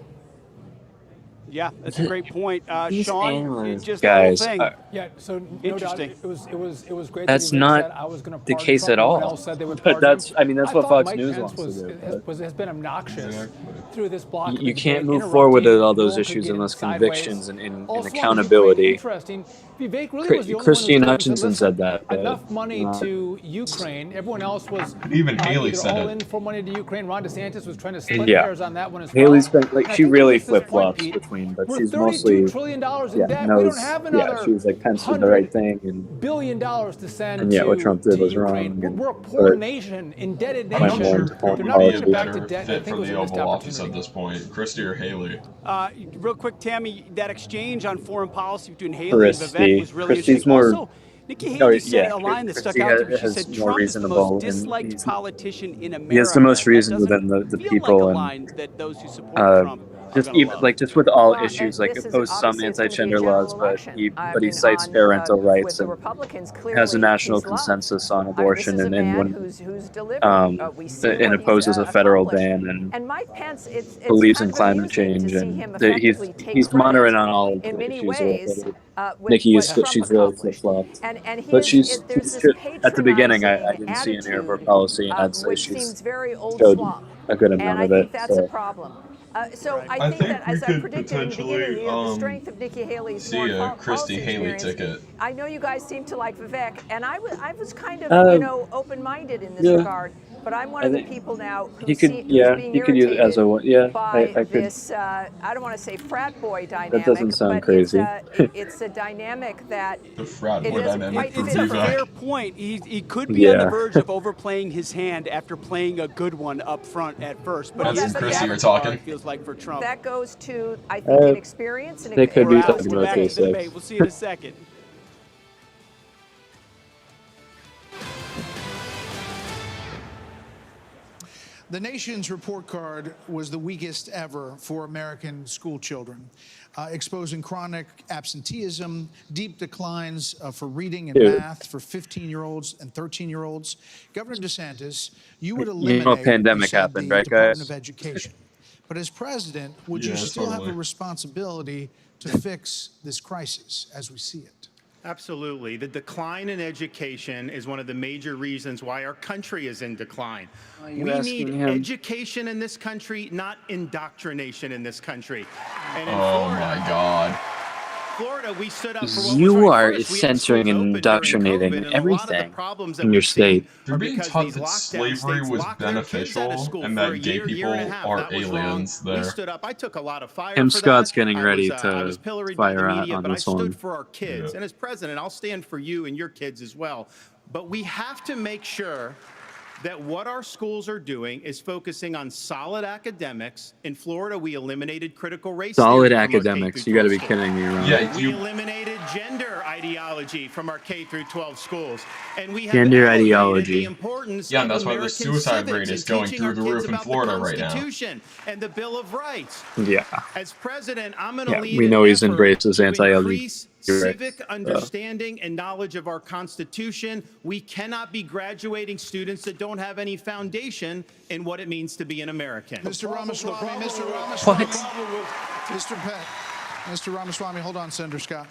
Yeah, that's a great point. Sean, just guys, the whole thing. Yeah, so no interesting. Doubt it was great. That's that not I was gonna the case Trump. at all. Else said they would But that's, I mean, that's what Fox Mike News Pence wants to do. has been obnoxious through this block. You can't move forward with all those issues unless convictions and accountability. Interesting. Vivek really was the only Christine one Hutchinson said that. Enough money to Ukraine. Everyone else was even Haley said all it. in for money to Ukraine. Ron DeSantis was trying to split hairs on that one as well. Haley's been like, she really flip flops between, but she's mostly $32 trillion in debt. knows, We don't have another she was like Pence did the right thing and billion dollars to send. And what Trump did was Ukraine. wrong. We're a poor nation, indebted nation. They're not going to back to debt. I think it was a missed office at opportunity. this point, Christie or Haley. Real quick, Tammy, that exchange on foreign policy between Haley and Vivek was really Christie's interesting. More, also, Nikki Haley said a line that stuck out to me. She said Trump is the most disliked politician in America. He has the most reason within the people like a and line that those who support Trump just even like just with all issues, like oppose some anti-gender laws, but he cites parental rights and has a national consensus on abortion and opposes a federal ban and Mike Pence, believes in climate change and he's moderating on all issues. Nikki she's really flip-flopped, but she's at the beginning I didn't see any of her policy, and I'd say she's showed a good amount of it. I think that's a problem. So I think that, as I predicted in the beginning, the strength of Nikki Haley's Christie Haley experience. ticket. I know you guys seem to like Vivek, and I was kind of open-minded in this regard. But I'm one of the people now who's being irritated use it as a by I could. this. I don't want to say frat boy dynamic. That doesn't sound but crazy. It's a dynamic that the frat boy doesn't dynamic. quite It's fit a for fair point. He could be on the verge of overplaying his hand after playing a good one up front at first. But That's Christie you're talking. It feels like for Trump. That goes to, I think, inexperience and they could be Alex, talking we're about back to the debate. this. We'll see you in a second. The nation's report card was the weakest ever for American school children, exposing chronic absenteeism, deep declines for reading and math for 15-year-olds and 13-year-olds. Governor DeSantis, you would eliminate a pandemic happened, right, Department guys? of Education. But as president, would you still have a responsibility to fix this crisis as we see it? Absolutely. The decline in education is one of the major reasons why our country is in decline. We need education in this country, not indoctrination in this country. And in Florida, my God. Florida, we stood up for what You was right are first. We had censoring schools and open during indoctrinating COVID, and a lot of the everything problems that in your we've seen state. They're being because taught these that lockdown slavery states was locked their kids out of beneficial school and for that a gay year, people year and a half. are That was wrong. aliens We there. stood up. I took a lot of fire Tim for Scott's that. getting ready I was to pilloried by the fire out media, on but I this stood one. for our kids. And as president, I'll stand for you and your kids as well. But we have to make sure that what our schools are doing is focusing on solid academics. In Florida, we eliminated critical race Solid theory from our academics. You K-12 got to be schools. kidding me, Ron. Yeah, We eliminated gender ideology from our K-12 schools, and we have Gender elevated ideology. the importance Yeah, of and that's why the American suicide civics rate is and going teaching through our the kids roof in about Florida the right now. Constitution and the Bill of Rights. Yeah. As president, I'm going to Yeah, lead we an know he's effort embraced this to anti-LGBT increase civic understanding and knowledge of our Constitution. We cannot be graduating students that don't have any foundation in what it means to be an American. Mr. Ramaswamy, Mr. Ramaswamy, hold on, Senator Scott.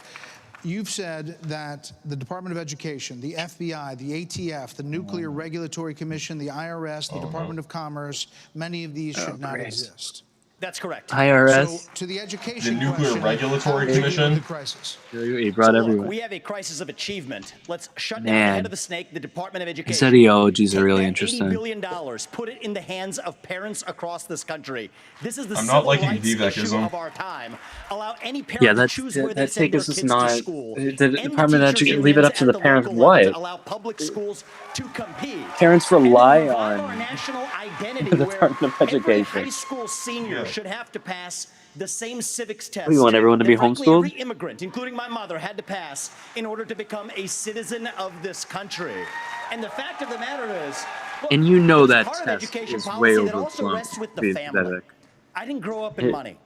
You've said that the Department of Education, the FBI, the ATF, the Nuclear Regulatory Commission, the IRS, the Department of Commerce, many of these should not exist. That's correct. IRS. So, to the education The Nuclear question, Regulatory how do you deal Commission? with the crisis? He brought Look, everyone. we have a crisis of achievement. Let's shut down the Man. head of the snake, the Department of Education. His ideologies are really $80 interesting. billion, put it in the hands of parents across this country. This is the I'm not civil liking rights issue Vivekism. of our time. Allow any parent Yeah, to that's choose where they that send take their is just kids not to school. the End the Department of teachers' Education. Leave it up unions to the at parents. local level to What? allow public schools to compete. Parents And then rely revive our on national identity the where Department of every high Education. school senior should have to pass the same civics test. You want everyone to that be frankly homeschooled? every immigrant, including my mother, had to pass in order to become a citizen of this country. And the fact of the matter is, look, And you know there's that part of test education is policy way that also overblown. rests with the family. I didn't grow up in It- money.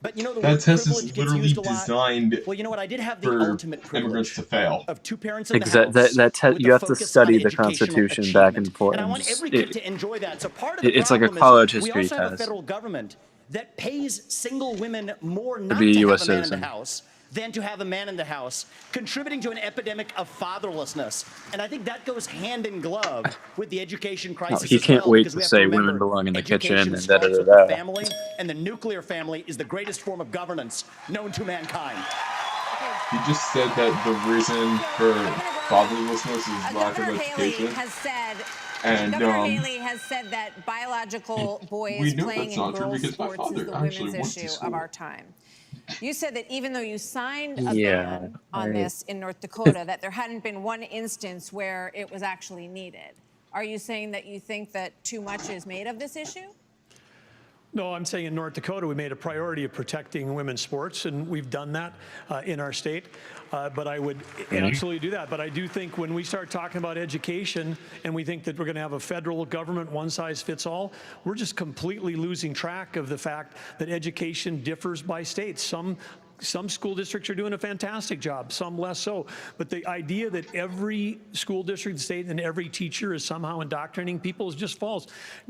But you know, the That word test privilege is gets literally used a lot. designed Well, you know what? I did have the for ultimate immigrants privilege to fail. of two parents in the Exactly. house. with You a have to focus on study the educational Constitution back and achievement. forth. And I want every kid to enjoy that. So part of the It's like a problem college is we history also have a test. federal government that pays single women more To not be a to have US a man in citizen. the house than to have a man in the house, contributing to an epidemic of fatherlessness. And I think that goes hand in glove with the education crisis he as can't well, wait because to we have say remember, women belong in the kitchen education and da da starts da with the da. family, and the nuclear family is the greatest form of governance known to mankind. He just said that the reason for fatherlessness is lack of Governor Haley education. has said. And Governor Haley has said that biological we boys knew playing that's in not true girls' because my sports is father the actually women's went to issue of school. our time. You said that even though you signed a Yeah, ban on right. this in North Dakota, that there hadn't been one instance where it was actually needed. Are you saying that you think that too much is made of this issue? No, I'm saying in North Dakota, we made a priority of protecting women's sports, and we've done that in our state. But I would absolutely do that. But I do think when we start talking about education and we think that we're going to have a federal government one size fits all, we're just completely losing track of the fact that education differs by states. Some school districts are doing a fantastic job, some less so. But the idea that every school district, state, and every teacher is somehow indoctrinating people is just false.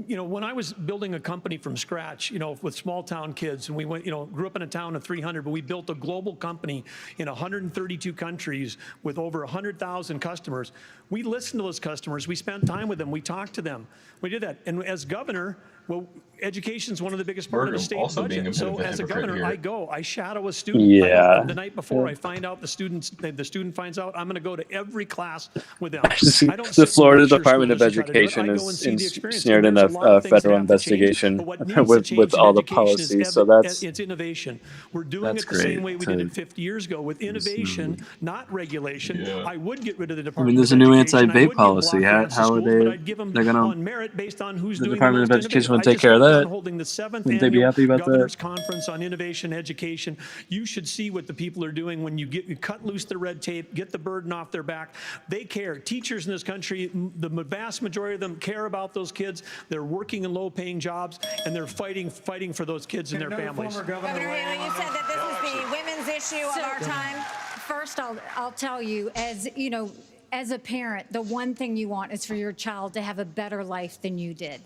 You know, when I was building a company from scratch, you know, with small town kids, and we went, you know, grew up in a town of 300, but we built a global company in 132 countries with over 100,000 customers. We listened to those customers. We spent time with them. We talked to them. We did that. And as governor, well, education is one of the biggest part of the state also being a budget. bit of So a as a hypocrite governor, here. I shadow a student. Yeah. The night before, I find out the student finds out, I'm going to go to every class with them. I don't The sit Florida and lecture Department of schools to try to do it. Education I go and see the is experience. snared And in there's a lot a of things that federal have to change. investigation But what needs to with change in all the education is policies. So that's it's innovation. We're doing that's it the same great way we to- did it 50 years ago with innovation, not regulation. I would get rid of the I Department mean, there's of a new Education. I would anti-vape give policy. block grants to How are schools, but they? I'd give them They're gonna. on merit based on who's The doing Department the of most Education innovative. will I take just care of got done that. holding the 7th Wouldn't they be annual happy about Governor's that? Conference on Innovation Education. You should see what the people are doing when you cut loose the red tape, get the burden off their back. They care. Teachers in this country, the vast majority of them care about those kids. They're working in low-paying jobs, and they're fighting for those kids and their families. Governor Haley, you said that this is the women's issue of our time. First, I'll tell you, as you know, as a parent, the one thing you want is for your child to have a better life than you did.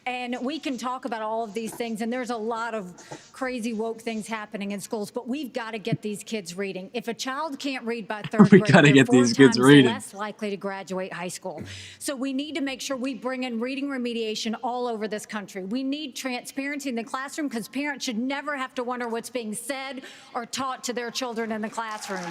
And we can talk about all of these things, and there's a lot of crazy woke things happening in schools, but we've got to get these kids reading. If a child can't read by third We grade, gotta they're get 4 these kids times reading. less likely to graduate high school. So we need to make sure we bring in reading remediation all over this country. We need transparency in the classroom because parents should never have to wonder what's being said or taught to their children in the classroom.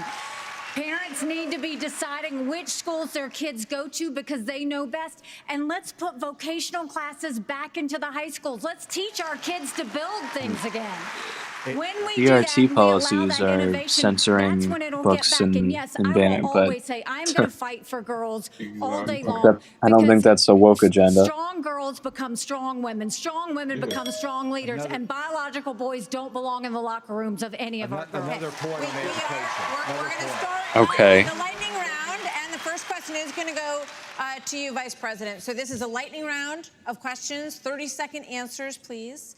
Parents need to be deciding which schools their kids go to because they know best. And let's put vocational classes back into the high schools. Let's teach our kids to build things again. When we do that, BRT and we allow policies that are innovation, that's censoring when it'll books get back. And and, yes, and I banning, will but always say I'm going to fight for girls all day long. that, I don't think that's a woke agenda. Strong girls become strong women become strong leaders, and biological boys don't belong in the locker rooms of any of our girls. Another point on education. We're going to start Okay. the lightning round, and the first question is going to go to you, Vice President. So this is a lightning round of questions, 30-second answers, please.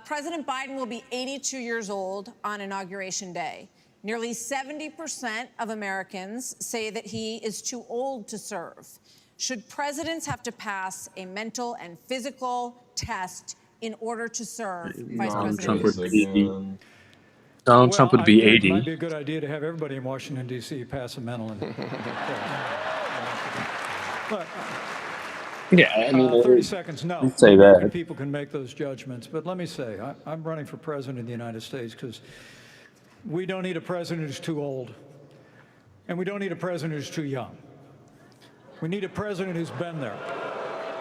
President Biden will be 82 years old on Inauguration Day. Nearly 70% of Americans say that he is too old to serve. Should presidents have to pass a mental and physical test in order to serve, Vice President? Trump would be Donald Trump would be 80. It might be a good idea to have everybody in Washington, D.C. pass a mental and but, Yeah, I mean, 30 seconds, no. I'd say that. People can make those judgments. But let me say, I'm running for president of the United States because we don't need a president who's too old. And we don't need a president who's too young. We need a president who's been there.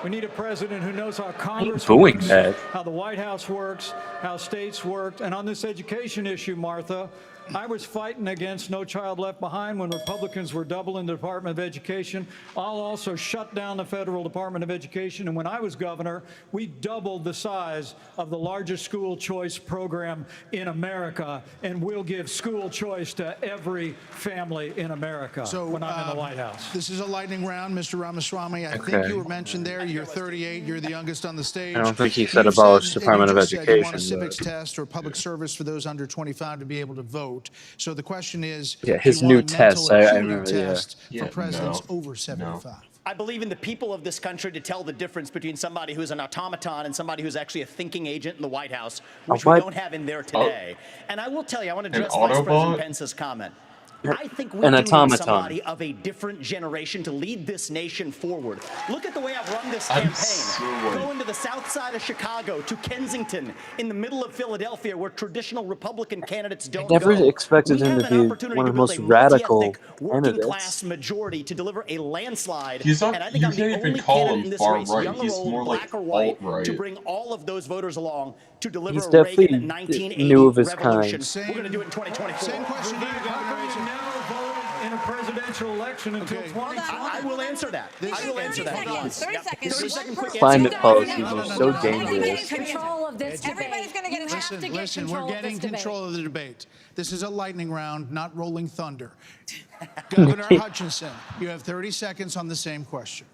We need a president who knows how Congress works, how the White House works, how states work. And on this education issue, Martha, I was fighting against No Child Left Behind when Republicans were doubling the Department of Education. I'll also shut down the federal Department of Education. And when I was governor, we doubled the size of the largest school choice program in America. And we'll give school choice to every family in America when I'm in the White House. This is a lightning round, Mr. Ramaswamy. I think you were mentioned there. You're 38. You're the youngest on the stage. I don't think he said abolish Department of Education. You want a civics test or public service for those under 25 to be able to vote. So the question is, his new test. I remember. For presidents over 75. I believe in the people of this country to tell the difference between somebody who's an automaton and somebody who's actually a thinking agent in the White House, which we don't have in there today. And I will tell you, I want to address Vice President Pence's comment. I think we need somebody of a different generation to lead this nation forward. Look at the way I've run this campaign. Going to the south side of Chicago, to Kensington, in the middle of Philadelphia, where traditional Republican candidates don't go. I never expected him to be one of the most radical working class majority to deliver a landslide. He's not, and I think I'm the only candidate in this race, young or old, black or white, to bring all of those voters along to deliver a Reagan 1980 revolution. We're going to do it in 2024. Same question to you, Governor. Never voted in a presidential election until 2020. I will answer that. I will answer that. 30 seconds. 30-second quick Climate policies are so dangerous. Control of this debate. Everybody's going to get Listen, we're getting control of the debate. This is a lightning round, not rolling thunder. Governor Hutchinson, you have 30 seconds on the same question.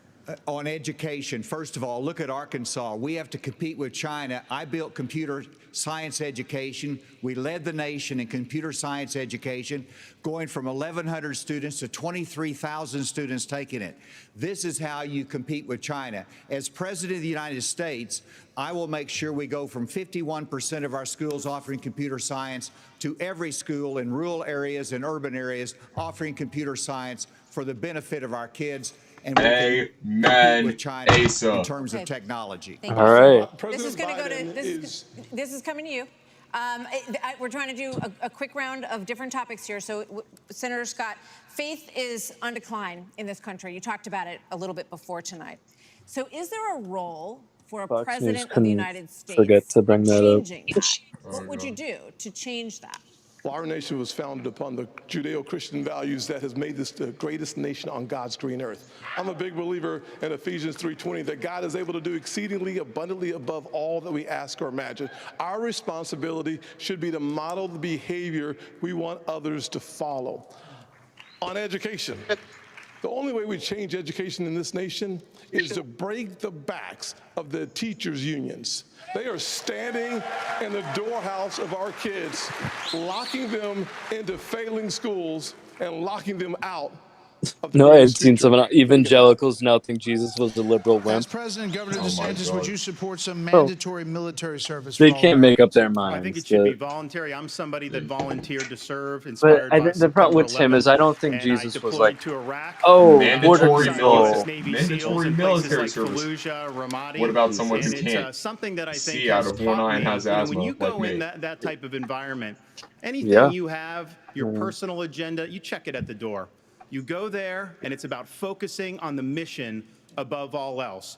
On education, first of all, look at Arkansas. We have to compete with China. I built computer science education. We led the nation in computer science education, going from 1,100 students to 23,000 students taking it. This is how you compete with China. As President of the United States, I will make sure we go from 51% of our schools offering computer science to every school in rural areas and urban areas offering computer science for the benefit of our kids. And we can with China in terms of technology. All right. This is going to go to this is coming to you. We're trying to do a quick round of different topics here. So, Senator Scott, faith is on decline in this country. You talked about it a little bit before tonight. So, is there a role for a president of the United States forget to bring that changing that? What would you do to change that? Well, our nation was founded upon the Judeo-Christian values that has made this the greatest nation on God's green earth. I'm a big believer in Ephesians 3:20 that God is able to do exceedingly abundantly above all that we ask or imagine. Our responsibility should be to model the behavior we want others to follow. On education, the only way we change education in this nation is to break the backs of the teachers' unions. They are standing in the doorhouse of our kids, locking them into failing schools and locking them out. No, I've seen some evangelicals now think Jesus was a liberal wimp. As President, Governor DeSantis, would you support some mandatory military service? They can't make up their minds. I think it should be voluntary. I'm somebody that volunteered to serve. Inspired by the problem with Tim is I don't think Jesus was like, to Iraq, mandatory military service. What about someone who can't something that I think see out of one eye and has asthma? When you go in that type of environment, anything you have, your personal agenda, you check it at the door. You go there, and it's about focusing on the mission above all else.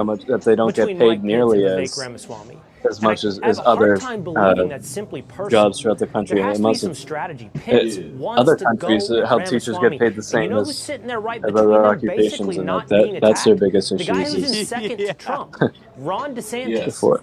how much that they don't get paid nearly as much as other jobs throughout the country. And it must have, other countries, how teachers get paid the same as other occupations, and that's their biggest issue. The guy who's in second to Trump, Ron DeSantis.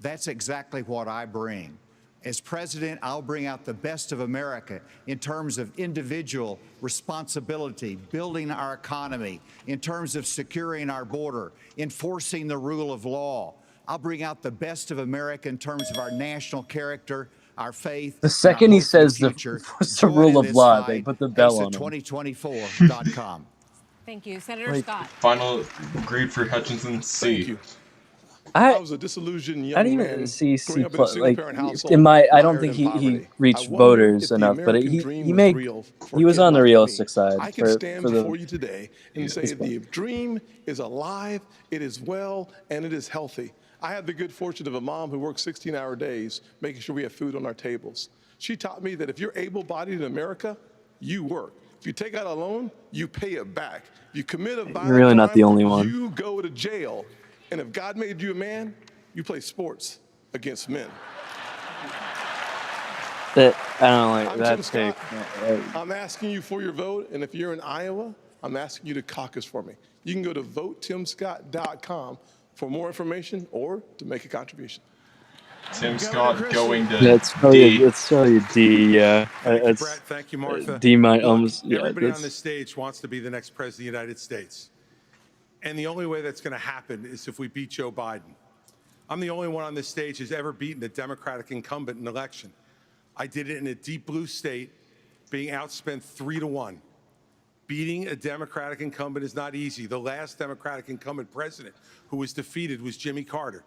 That's exactly what I bring. As president, I'll bring out the best of America in terms of individual responsibility, building our economy, in terms of securing our border, enforcing the rule of law. I'll bring out the best of America in terms of our national character, our faith. The second he says the rule of law, they put the bell on him. ASA2024.com. Thank you. Senator Scott. Final grade for Hutchinson, C. Thank you. I was a disillusioned young I didn't man even see growing C up in a plus. Like single-parent household, in my, I don't mired think in he poverty. reached I wonder voters if the enough, but American dream he was made real for he a was kid on the like realistic me. side I can stand for before the. you today and say the dream is alive, it is well, and it is healthy. I had the good fortune of a mom who worked 16-hour days, making sure we have food on our tables. She taught me that if you're able-bodied in America, you work. If you take out a loan, you pay it back. If you commit a violent You're really not the crime, only one. you go to jail. And if God made you a man, you play sports against men. That I don't like I'm that Tim take. Scott. I'm asking you for your vote, and if you're in Iowa, I'm asking you to caucus for me. You can go to votetimscott.com for more information or to make a contribution. Tim Scott going to That's probably D. that's probably D. Yeah, Thank you, it's Brett. Thank you, Martha. D. My Look, almost. Yeah, everybody on that's this stage wants to be the next president of the United States. And the only way that's going to happen is if we beat Joe Biden. I'm the only one on this stage who's ever beaten a Democratic incumbent in an election. I did it in a deep blue state, being outspent 3-1. Beating a Democratic incumbent is not easy. The last Democratic incumbent president who was defeated was Jimmy Carter.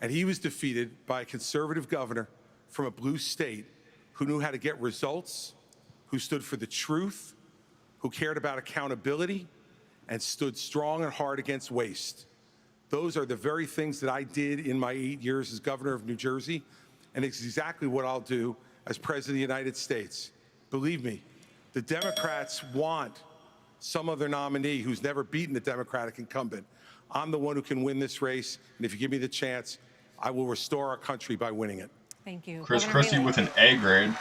And he was defeated by a conservative governor from a blue state who knew how to get results, who stood for the truth, who cared about accountability, and stood strong and hard against waste. Those are the very things that I did in my 8 years as governor of New Jersey, and it's exactly what I'll do as president of the United States. Believe me, the Democrats want some other nominee who's never beaten a Democratic incumbent. I'm the one who can win this race, and if you give me the chance, I will restore our country by winning it. Thank you. Chris Christie with an A grade.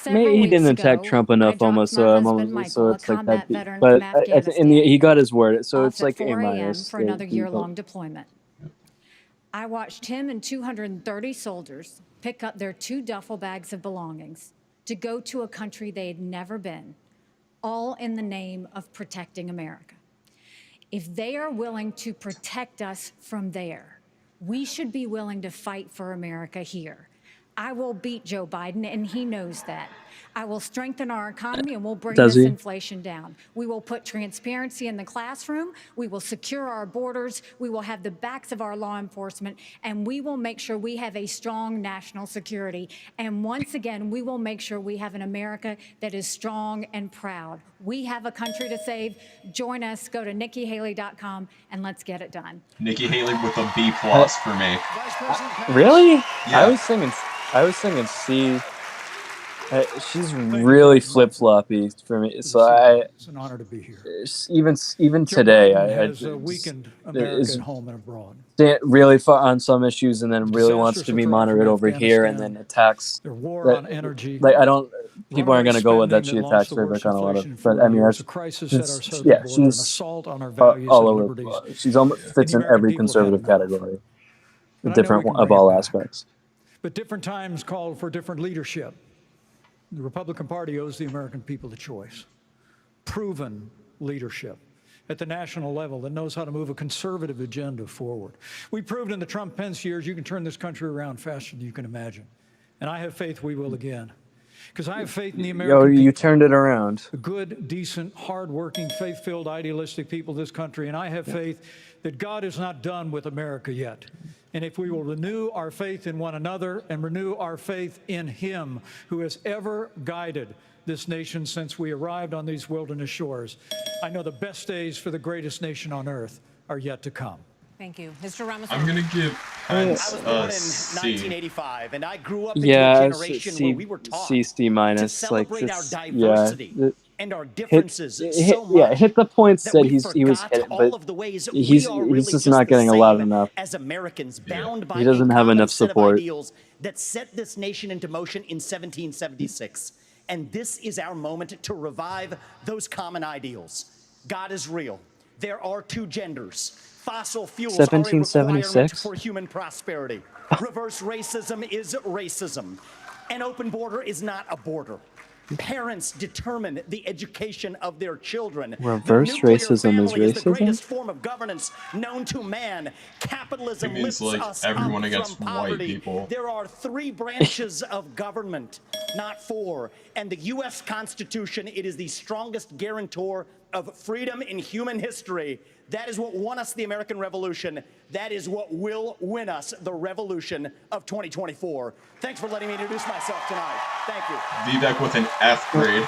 Maybe he didn't attack Trump enough, almost. So so it's like that. But I think he got his word, so it's like A minus for another year-long deployment. I watched him and 230 soldiers pick up their 2 duffel bags of belongings to go to a country they had never been, all in the name of protecting America. If they are willing to protect us from there, we should be willing to fight for America here. I will beat Joe Biden, and he knows that. I will strengthen our economy, and we'll bring this inflation down. We will put transparency in the classroom. We will secure our borders. We will have the backs of our law enforcement, and we will make sure we have a strong national security. And once again, we will make sure we have an America that is strong and proud. We have a country to save. Join us. Go to NikkiHaley.com, and let's get it done. Nikki Haley with a B+ for me. Really? Yeah. I was thinking C. She's really flip-floppy for me. So It's an honor to be here. Even today, has weakened America at home and abroad. Really far on some issues, and then really wants to be moderate over here, and then attacks. Their war on energy. Like people aren't going to go with that. She attacks Vivek on a lot of. But I mean, a crisis at our southern border, an she's assault on our values all and over. liberties. She's almost fits in every conservative category, different of all aspects. But different times call for different leadership. The Republican Party owes the American people a choice. Proven leadership at the national level that knows how to move a conservative agenda forward. We proved in the Trump-Pence years you can turn this country around faster than you can imagine. And I have faith we will again. Because I have faith in the American people. You turned it around. Good, decent, hardworking, faith-filled, idealistic people of this country. And I have faith that God is not done with America yet. And if we will renew our faith in one another and renew our faith in Him who has ever guided this nation since we arrived on these wilderness shores, I know the best days for the greatest nation on earth are yet to come. Thank you. Mr. Ramos. I'm going to give Pence I was born in C. 1985, and I grew up into a generation where we were taught C minus, to celebrate our like diversity and our differences so much. Hit the points that he was forgot hitting, all but of the ways he's we are really just not getting a lot enough. as Americans, bound by He doesn't a have common enough set support. of ideals that set this nation into motion in 1776. And this is our moment to revive those common ideals. God is real. There are 2 genders. Fossil fuels are a requirement for human prosperity. Reverse racism is racism. An open border is not a border. Parents determine the education of their children. Reverse racism is The greatest racism? form of governance known to man. Capitalism It means lifts like us everyone up against from white poverty. people. There are 3 branches of government, not 4. and the U.S. Constitution. It is the strongest guarantor of freedom in human history. That is what won us the American Revolution. That is what will win us the revolution of 2024. Thanks for letting me introduce myself tonight. Thank you. Vivek with an F grade.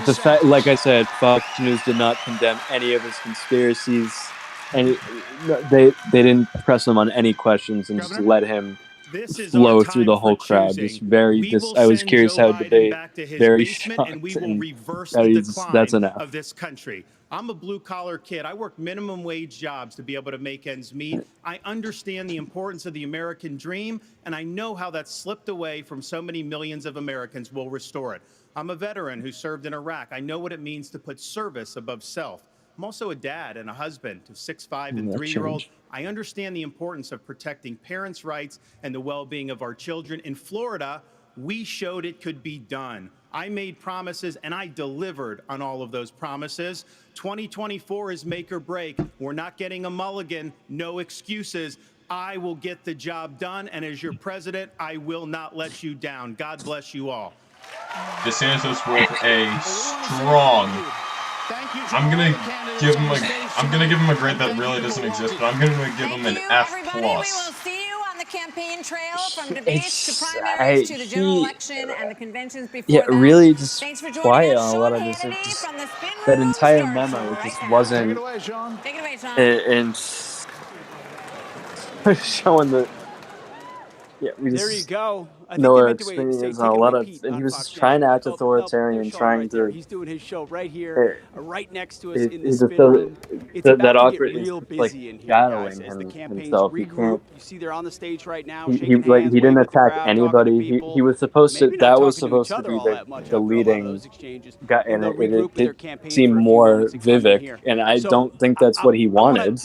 The fact, like I said, Fox News did not condemn any of his conspiracies, and they didn't press him on any questions and just let him flow through the whole crowd. Just I was curious how debate. Very shocked, and that's enough. Of this country. I'm a blue-collar kid. I work minimum wage jobs to be able to make ends meet. I understand the importance of the American dream, and I know how that's slipped away from so many millions of Americans. We'll restore it. I'm a veteran who served in Iraq. I know what it means to put service above self. I'm also a dad and a husband to 6'5" and 3-year-olds. I understand the importance of protecting parents' rights and the well-being of our children. In Florida, we showed it could be done. I made promises, and I delivered on all of those promises. 2024 is make or break. We're not getting a mulligan, no excuses. I will get the job done, and as your president, I will not let you down. God bless you all. DeSantis with a strong. I'm gonna give him a grade that really doesn't exist, but I'm gonna give him an F+. We'll see you on the campaign trail from debates to primaries to the general election and the conventions before that. Really just Thanks for joining quiet us, on a lot of this. That entire memo just wasn't. Take it away, Sean. Take it away, Sean. And showing the. Yeah, we just. There you go. I think know they our meant to experience say, on a lot of, Pete and he on was Fox just trying to act News. authoritarian, trying right to. there. He's doing his show right here, right next to us in the He's spin room. It's that about to awkward, get real like busy in here, shadowing guys, as the him campaigns himself. He regroup. can't. You see they're on the stage right now, He shaking hands, didn't waving at the attack crowd, anybody. He was supposed to. maybe not That was talking to each supposed to other be all that much the after a lot of leading those exchanges, guy, and and they'll regroup with their it campaign seemed for a few more moments and come in Vivek, here. and I So don't think that's what he wanted.